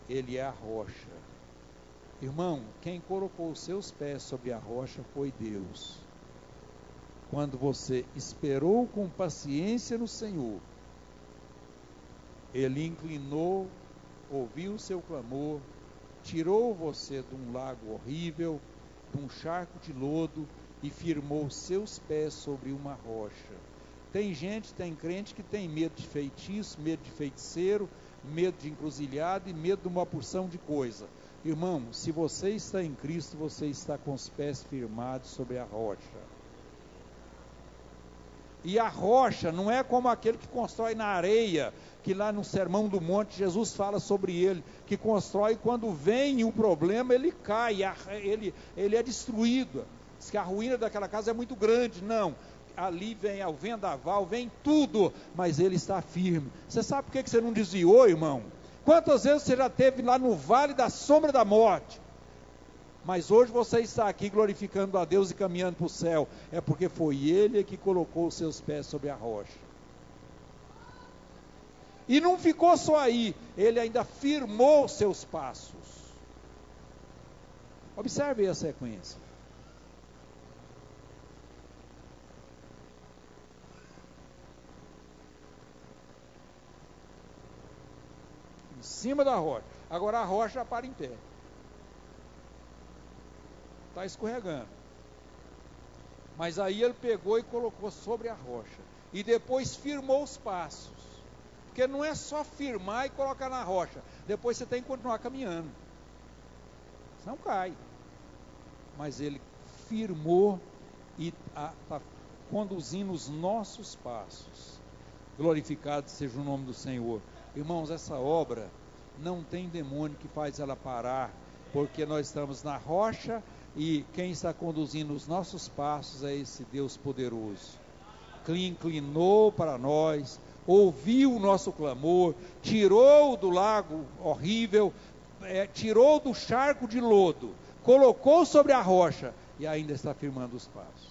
Ele é a rocha. Irmão, quem colocou os seus pés sobre a rocha foi Deus. Quando você esperou com paciência no Senhor, Ele inclinou, ouviu o seu clamor, tirou você de um lago horrível, de um charco de lodo, e firmou seus pés sobre uma rocha. Tem gente, tem crente que tem medo de feitiço, medo de feiticeiro, medo de encruzilhada e medo de uma porção de coisa. Irmão, se você está em Cristo, você está com os pés firmados sobre a rocha. E a rocha não é como aquele que constrói na areia, que lá no Sermão do Monte Jesus fala sobre ele, que constrói, quando vem o problema ele cai, ele é destruído. Diz que a ruína daquela casa é muito grande. Não, ali vem o vendaval, vem tudo, mas ele está firme. Você sabe por que você não desviou, irmão? Quantas vezes você já esteve lá no vale da sombra da morte? Mas hoje você está aqui glorificando a Deus e caminhando para o céu. É porque foi Ele que colocou os seus pés sobre a rocha. E não ficou só aí, Ele ainda firmou os seus passos. Observe a sequência. Em cima da rocha. Agora a rocha já para em pé. Está escorregando. Mas aí ele pegou e colocou sobre a rocha. E depois firmou os passos. Porque não é só firmar e colocar na rocha. Depois você tem que continuar caminhando. Senão cai. Mas ele firmou e está conduzindo os nossos passos. Glorificado seja o nome do Senhor. Irmãos, essa obra não tem demônio que faz ela parar. Porque nós estamos na rocha. E quem está conduzindo os nossos passos é esse Deus poderoso, que inclinou para nós, ouviu o nosso clamor, tirou do lago horrível, tirou do charco de lodo, colocou sobre a rocha e ainda está firmando os passos.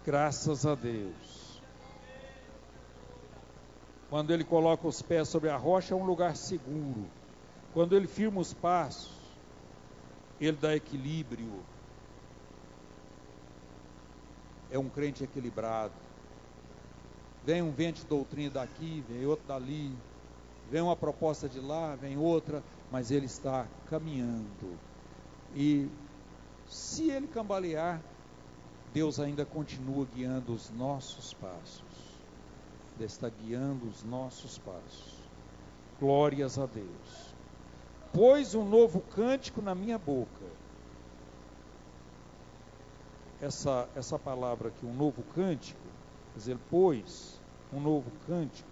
Graças a Deus. Quando ele coloca os pés sobre a rocha, é um lugar seguro. Quando ele firma os passos, ele dá equilíbrio. É um crente equilibrado. Vem um vento de doutrina daqui, vem outro dali, vem uma proposta de lá, vem outra, mas ele está caminhando. E se ele cambalear, Deus ainda continua guiando os nossos passos. Ele está guiando os nossos passos. Glórias a Deus. Pôs um novo cântico na minha boca, essa palavra aqui, um novo cântico, quer dizer, pôs um novo cântico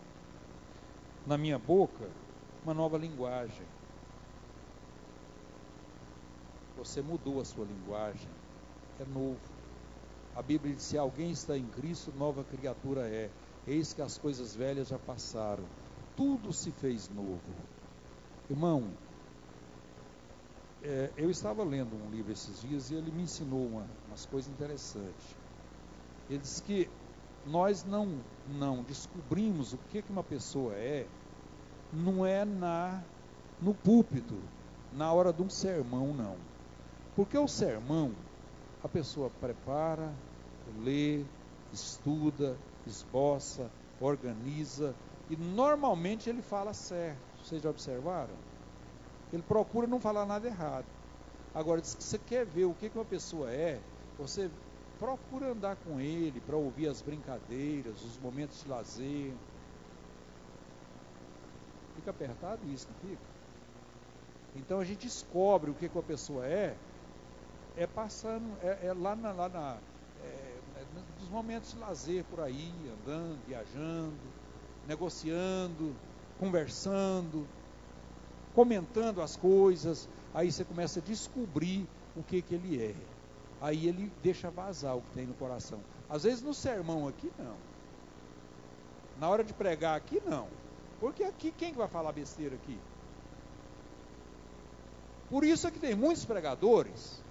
na minha boca, uma nova linguagem. Você mudou a sua linguagem, é novo. A Bíblia diz: se alguém está em Cristo, nova criatura é. Eis que as coisas velhas já passaram, tudo se fez novo. Irmão, eu estava lendo um livro esses dias e ele me ensinou umas coisas interessantes. Ele diz que nós não descobrimos o que uma pessoa é, não é no púlpito, na hora de um sermão, não. Porque o sermão, a pessoa prepara, lê, estuda, esboça, organiza, e normalmente ele fala certo. Vocês já observaram? Ele procura não falar nada errado. Agora, diz que você quer ver o que uma pessoa é, você procura andar com ele para ouvir as brincadeiras, os momentos de lazer. Fica apertado isso, não fica? Então a gente descobre o que uma pessoa é passando, nos momentos de lazer por aí, andando, viajando, negociando, conversando, comentando as coisas. Aí você começa a descobrir o que ele é. Aí ele deixa vazar o que tem no coração. Às vezes no sermão aqui não. Na hora de pregar aqui não. Porque aqui quem vai falar besteira aqui? Por isso é que tem muitos pregadores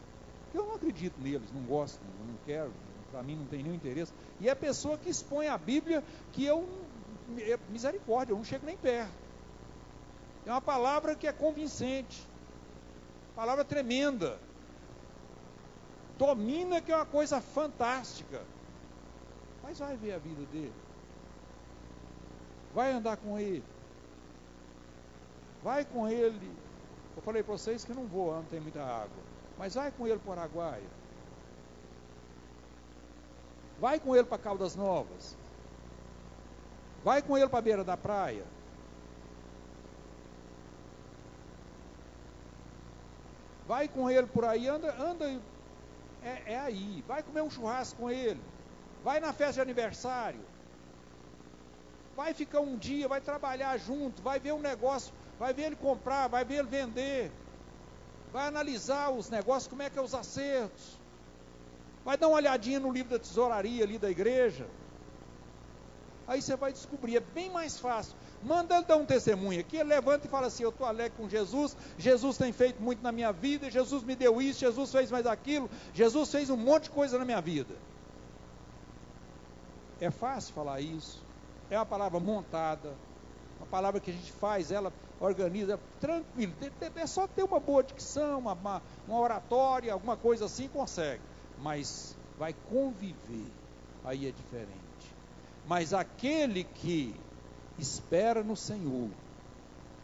que eu não acredito neles, não gosto, não quero, para mim não tem nenhum interesse. E é pessoa que expõe a Bíblia que misericórdia, eu não chego nem perto. É uma palavra que é convincente, palavra tremenda, domina, que é uma coisa fantástica. Mas vai ver a vida dele, vai andar com ele, vai com ele. Eu falei para vocês que não vou, não tem muita água, mas vai com ele para o Araguaia, vai com ele para Caldas Novas, vai com ele para a beira da praia, vai com ele por aí, anda, aí, vai comer um churrasco com ele, vai na festa de aniversário, vai ficar um dia, vai trabalhar junto, vai ver um negócio, vai ver ele comprar, vai ver ele vender, vai analisar os negócios, como é que é os acertos, vai dar uma olhadinha no livro da tesouraria ali da igreja. Aí você vai descobrir, é bem mais fácil. Manda ele dar um testemunho aqui, ele levanta e fala assim: eu estou alegre com Jesus, Jesus tem feito muito na minha vida, Jesus me deu isso, Jesus fez mais aquilo, Jesus fez um monte de coisa na minha vida. É fácil falar isso, é uma palavra montada, uma palavra que a gente faz, ela organiza, tranquilo, é só ter uma boa dicção, uma oratória, alguma coisa assim, consegue, mas vai conviver, aí é diferente. Mas aquele que espera no Senhor,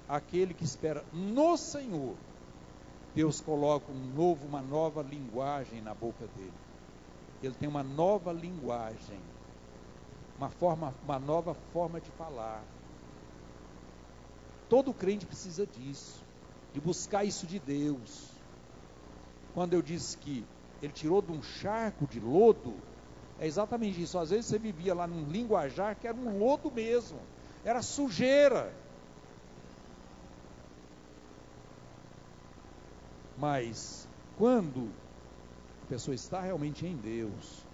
aquele que espera no Senhor, Deus coloca uma nova linguagem na boca dele. Ele tem uma nova linguagem, uma nova forma de falar. Todo crente precisa disso, de buscar isso de Deus. Quando eu disse que ele tirou de um charco de lodo, é exatamente isso. Às vezes você vivia lá num linguajar que era um lodo mesmo, era sujeira. Mas quando a pessoa está realmente em Deus,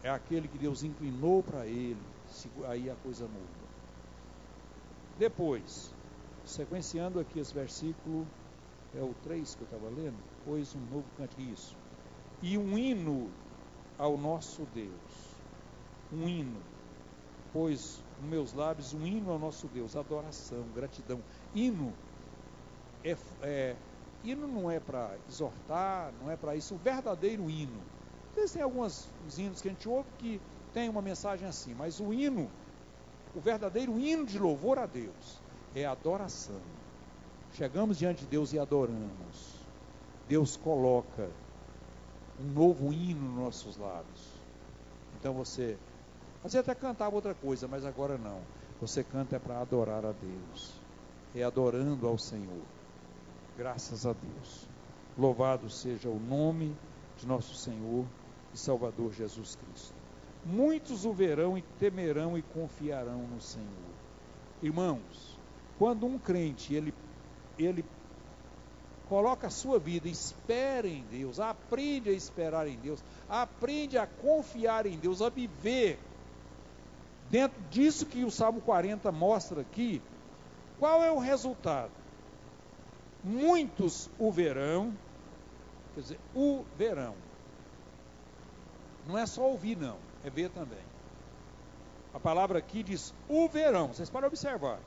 é aquele que Deus inclinou para ele, aí a coisa muda. Depois, sequenciando aqui esse versículo, é o 3 que eu estava lendo, pois um novo cântico, isso. E um hino ao nosso Deus, um hino, pois nos meus lábios um hino ao nosso Deus, adoração, gratidão. Hino hino não é para exortar, não é para isso. O verdadeiro hino, existem alguns hinos que a gente ouve que tem uma mensagem assim, mas o hino, o verdadeiro hino de louvor a Deus é adoração. Chegamos diante de Deus e adoramos. Deus coloca um novo hino nos nossos lábios. Então você até cantava outra coisa, mas agora não. Você canta para adorar a Deus. É adorando ao Senhor. Graças a Deus. Louvado seja o nome de nosso Senhor e Salvador Jesus Cristo. Muitos o verão e temerão e confiarão no Senhor. Irmãos, quando um crente, ele coloca a sua vida, espera em Deus, aprende a esperar em Deus, aprende a confiar em Deus, a viver dentro disso que o Salmo 40 mostra aqui, qual é o resultado? Muitos o verão, quer dizer, o verão. Não é só ouvir, não, é ver também. A palavra aqui diz o verão, vocês podem observar.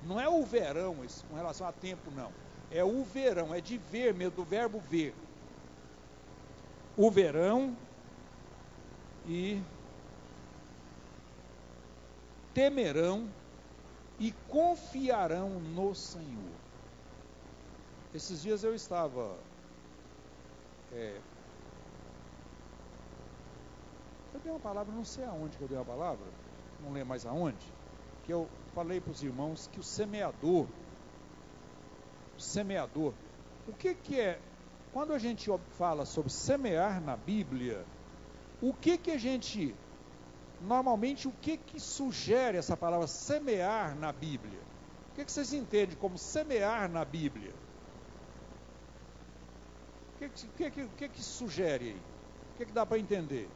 Não é o verão isso, com relação a tempo, não. É o verão, é de ver mesmo, do verbo ver. O verão e temerão e confiarão no Senhor. Esses dias eu estava eu dei uma palavra, não sei aonde que eu dei a palavra, não lembro mais aonde, que eu falei para os irmãos que o semeador, o que é, quando a gente fala sobre semear na Bíblia, o que a gente, normalmente, o que sugere essa palavra semear na Bíblia? O que vocês entendem como semear na Bíblia? O que sugere aí? O que dá para entender?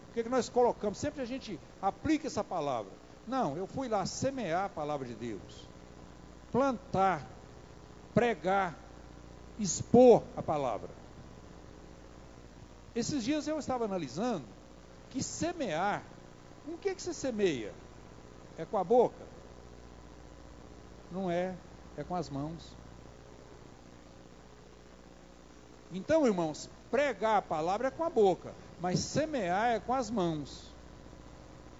O que nós colocamos? Sempre a gente aplica essa palavra. Não, eu fui lá semear a palavra de Deus. Plantar, pregar, expor a palavra. Esses dias eu estava analisando que semear, com o que você semeia? É com a boca? Não é, é com as mãos. Então, irmãos, pregar a palavra é com a boca, mas semear é com as mãos.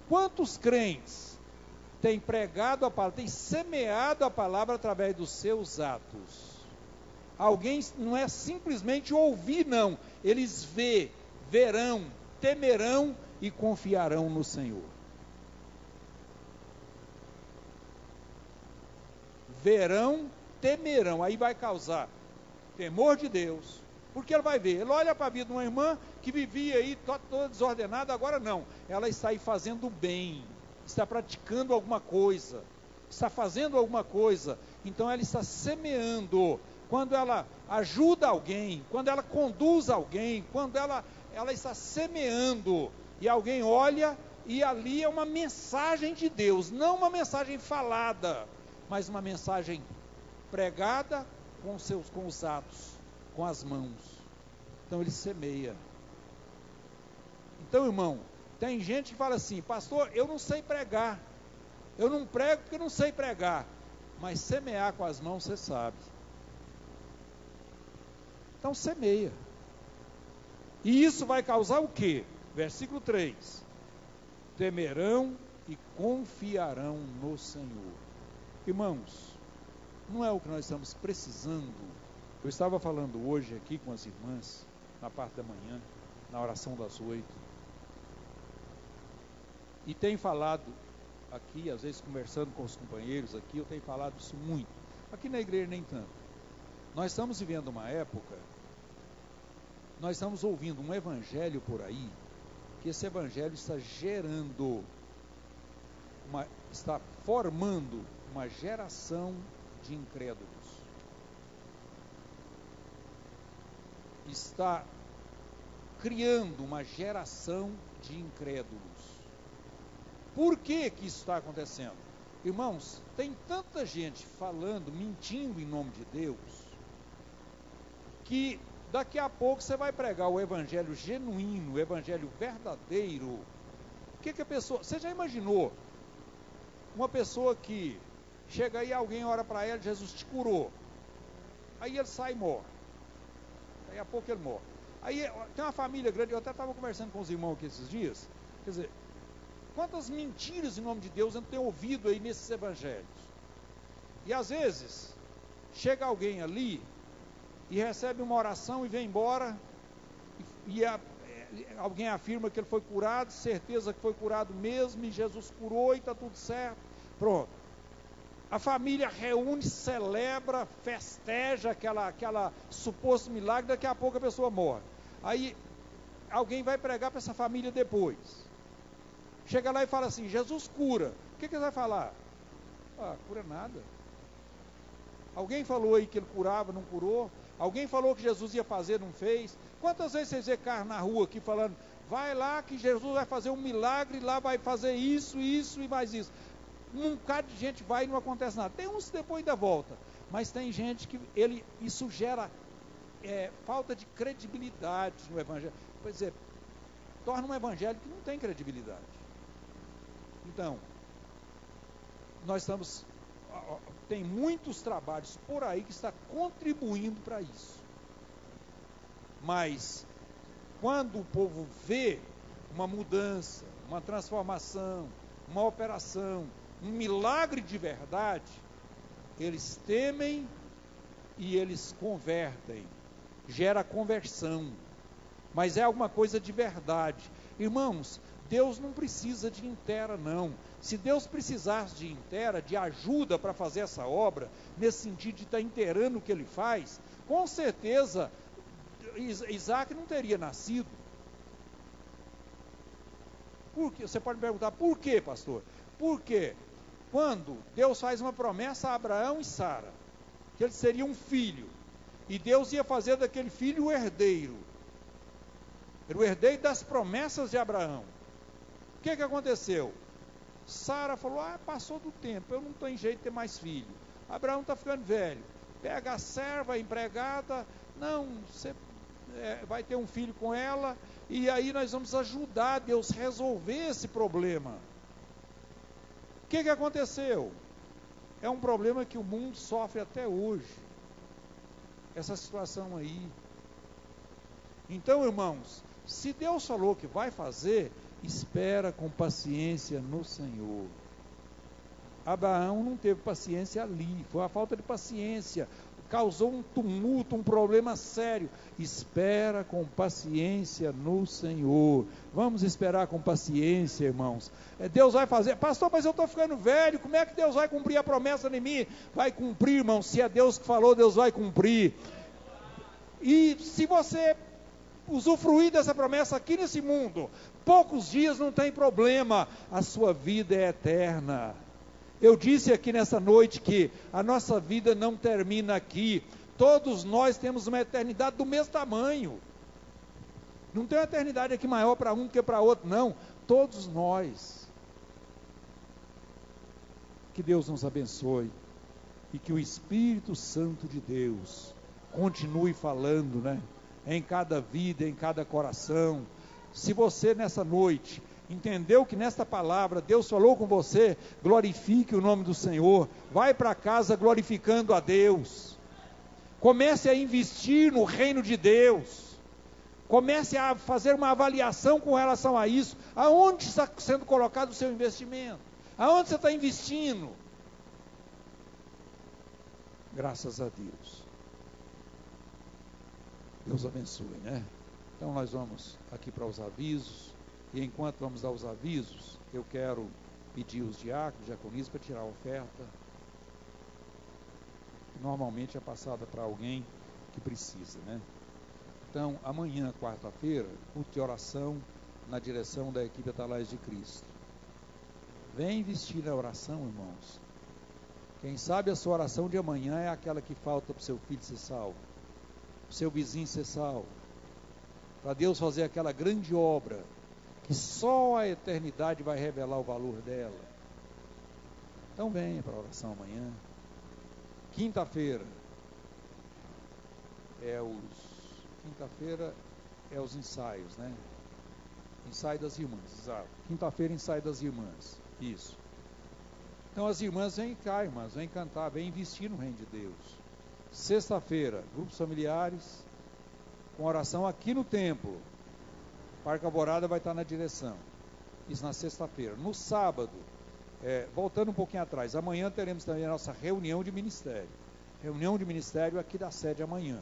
Quantos crentes têm pregado a palavra, têm semeado a palavra através dos seus atos? Alguém não é simplesmente ouvir, não. Eles verão, temerão e confiarão no Senhor. Verão, temerão, aí vai causar temor de Deus, porque ele vai ver, ele olha para a vida de uma irmã que vivia aí toda desordenada, agora não, ela está aí fazendo bem, está praticando alguma coisa, está fazendo alguma coisa, então ela está semeando. Quando ela ajuda alguém, quando ela conduz alguém, quando ela está semeando, e alguém olha, e ali é uma mensagem de Deus, não uma mensagem falada, mas uma mensagem pregada com os atos, com as mãos. Então ele semeia. Então, irmão, tem gente que fala assim: pastor, eu não sei pregar, eu não prego porque eu não sei pregar, mas semear com as mãos você sabe. Então semeia. E isso vai causar o quê? Versículo 3: temerão e confiarão no Senhor. Irmãos, não é o que nós estamos precisando. Eu estava falando hoje aqui com as irmãs, na parte da manhã, na oração das 8, e tenho falado aqui, às vezes conversando com os companheiros aqui, eu tenho falado isso muito. Aqui na igreja nem tanto. Nós estamos vivendo uma época, nós estamos ouvindo um evangelho por aí, que esse evangelho está gerando, está formando uma geração de incrédulos. Está criando uma geração de incrédulos. Por que isso está acontecendo? Irmãos, tem tanta gente falando, mentindo em nome de Deus, que daqui a pouco você vai pregar o evangelho genuíno, o evangelho verdadeiro. O que a pessoa... Você já imaginou uma pessoa que chega aí, alguém ora para ela, Jesus te curou, aí ele sai e morre, daí a pouco ele morre. Aí tem uma família grande, eu até estava conversando com os irmãos aqui esses dias, quer dizer, quantas mentiras em nome de Deus eu não tenho ouvido aí nesses evangelhos. E às vezes chega alguém ali e recebe uma oração e vem embora, e alguém afirma que ele foi curado, certeza que foi curado mesmo, e Jesus curou e está tudo certo, pronto. A família reúne, celebra, festeja aquela suposto milagre, daqui a pouco a pessoa morre. Aí alguém vai pregar para essa família depois. Chega lá e fala assim, Jesus cura. O que ele vai falar? Ah, cura nada. Alguém falou aí que ele curava, não curou? Alguém falou que Jesus ia fazer, não fez? Quantas vezes vocês vê carro na rua aqui falando, vai lá que Jesus vai fazer um milagre, lá vai fazer isso, isso e mais isso. Um bocado de gente vai e não acontece nada. Tem uns que depois da volta, mas tem gente que isso gera falta de credibilidade no evangelho. Quer dizer, torna um evangelho que não tem credibilidade. Então, nós estamos... Tem muitos trabalhos por aí que está contribuindo para isso. Mas, quando o povo vê uma mudança, uma transformação, uma operação, um milagre de verdade, eles temem e eles convertem. Gera conversão. Mas é alguma coisa de verdade. Irmãos, Deus não precisa de intera, não. Se Deus precisasse de intera, de ajuda para fazer essa obra, nesse sentido de estar inteirando o que ele faz, com certeza Isaac não teria nascido. Por quê? Você pode me perguntar, por quê, pastor? Porque quando Deus faz uma promessa a Abraão e Sara, que eles seriam um filho, e Deus ia fazer daquele filho o herdeiro, era o herdeiro das promessas de Abraão. O que aconteceu? Sara falou, passou do tempo, eu não tenho jeito de ter mais filho. Abraão está ficando velho. Pega a serva, a empregada, não, você vai ter um filho com ela, e aí nós vamos ajudar Deus a resolver esse problema. O que aconteceu? É um problema que o mundo sofre até hoje. Essa situação aí. Então, irmãos, se Deus falou que vai fazer, espera com paciência no Senhor. Abraão não teve paciência ali, foi a falta de paciência, causou um tumulto, um problema sério. Espera com paciência no Senhor. Vamos esperar com paciência, irmãos. Deus vai fazer, pastor, mas eu estou ficando velho, como é que Deus vai cumprir a promessa em mim? Vai cumprir, irmão, se é Deus que falou, Deus vai cumprir. E se você usufruir dessa promessa aqui nesse mundo, poucos dias não tem problema, a sua vida é eterna. Eu disse aqui nessa noite que a nossa vida não termina aqui, todos nós temos uma eternidade do mesmo tamanho, não tem uma eternidade aqui maior para um do que para outro, não, todos nós. Que Deus nos abençoe, e que o Espírito Santo de Deus continue falando, né? Em cada vida, em cada coração. Se você nessa noite entendeu que nesta palavra Deus falou com você, glorifique o nome do Senhor, vai para casa glorificando a Deus, comece a investir no reino de Deus, comece a fazer uma avaliação com relação a isso, aonde está sendo colocado o seu investimento, aonde você está investindo. Graças a Deus. Deus abençoe, né? Então nós vamos aqui para os avisos, e enquanto vamos dar os avisos, eu quero pedir os diáconos, diaconistas para tirar a oferta, que normalmente é passada para alguém que precisa, né? Então, amanhã, quarta-feira, culto de oração na direção da equipe Atalaias de Cristo. Vem investir na oração, irmãos. Quem sabe a sua oração de amanhã é aquela que falta para o seu filho ser salvo, para o seu vizinho ser salvo, para Deus fazer aquela grande obra que só a eternidade vai revelar o valor dela. Então venha para a oração amanhã. Quinta-feira é os ensaios, né? Ensaio das irmãs, exato. Quinta-feira, ensaio das irmãs, isso. Então as irmãs vêm cá, irmãs, vêm cantar, vêm investir no reino de Deus. Sexta-feira, grupos familiares, com oração aqui no templo. Parque Alvorada vai estar na direção. Isso na sexta-feira. No sábado, voltando um pouquinho atrás, amanhã teremos também a nossa reunião de ministério. Reunião de ministério aqui da sede amanhã.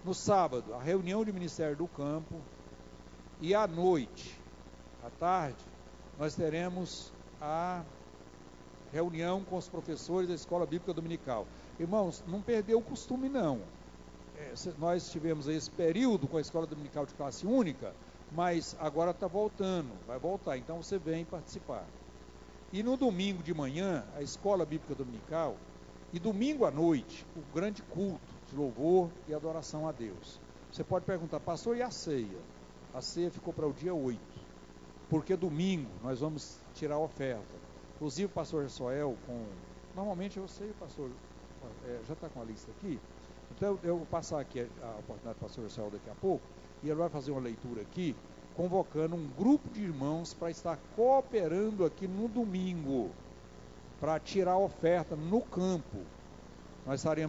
No sábado, a reunião de ministério do campo. E à noite, à tarde, nós teremos a reunião com os professores da Escola Bíblica Dominical. Irmãos, não perdeu o costume não. Nós tivemos esse período com a Escola Dominical de classe única, mas agora está voltando, vai voltar, então você vem participar. E no domingo de manhã, a Escola Bíblica Dominical, e domingo à noite, o grande culto de louvor e adoração a Deus. Você pode perguntar, pastor, e a ceia? A ceia ficou para o dia 8, porque domingo nós vamos tirar a oferta. Inclusive o pastor Rafael, normalmente eu sei, o pastor já está com a lista aqui, então eu vou passar aqui a oportunidade do pastor Rafael daqui a pouco, e ele vai fazer uma leitura aqui, convocando um grupo de irmãos para estar cooperando aqui no domingo, para tirar a oferta no campo. Nós estaremos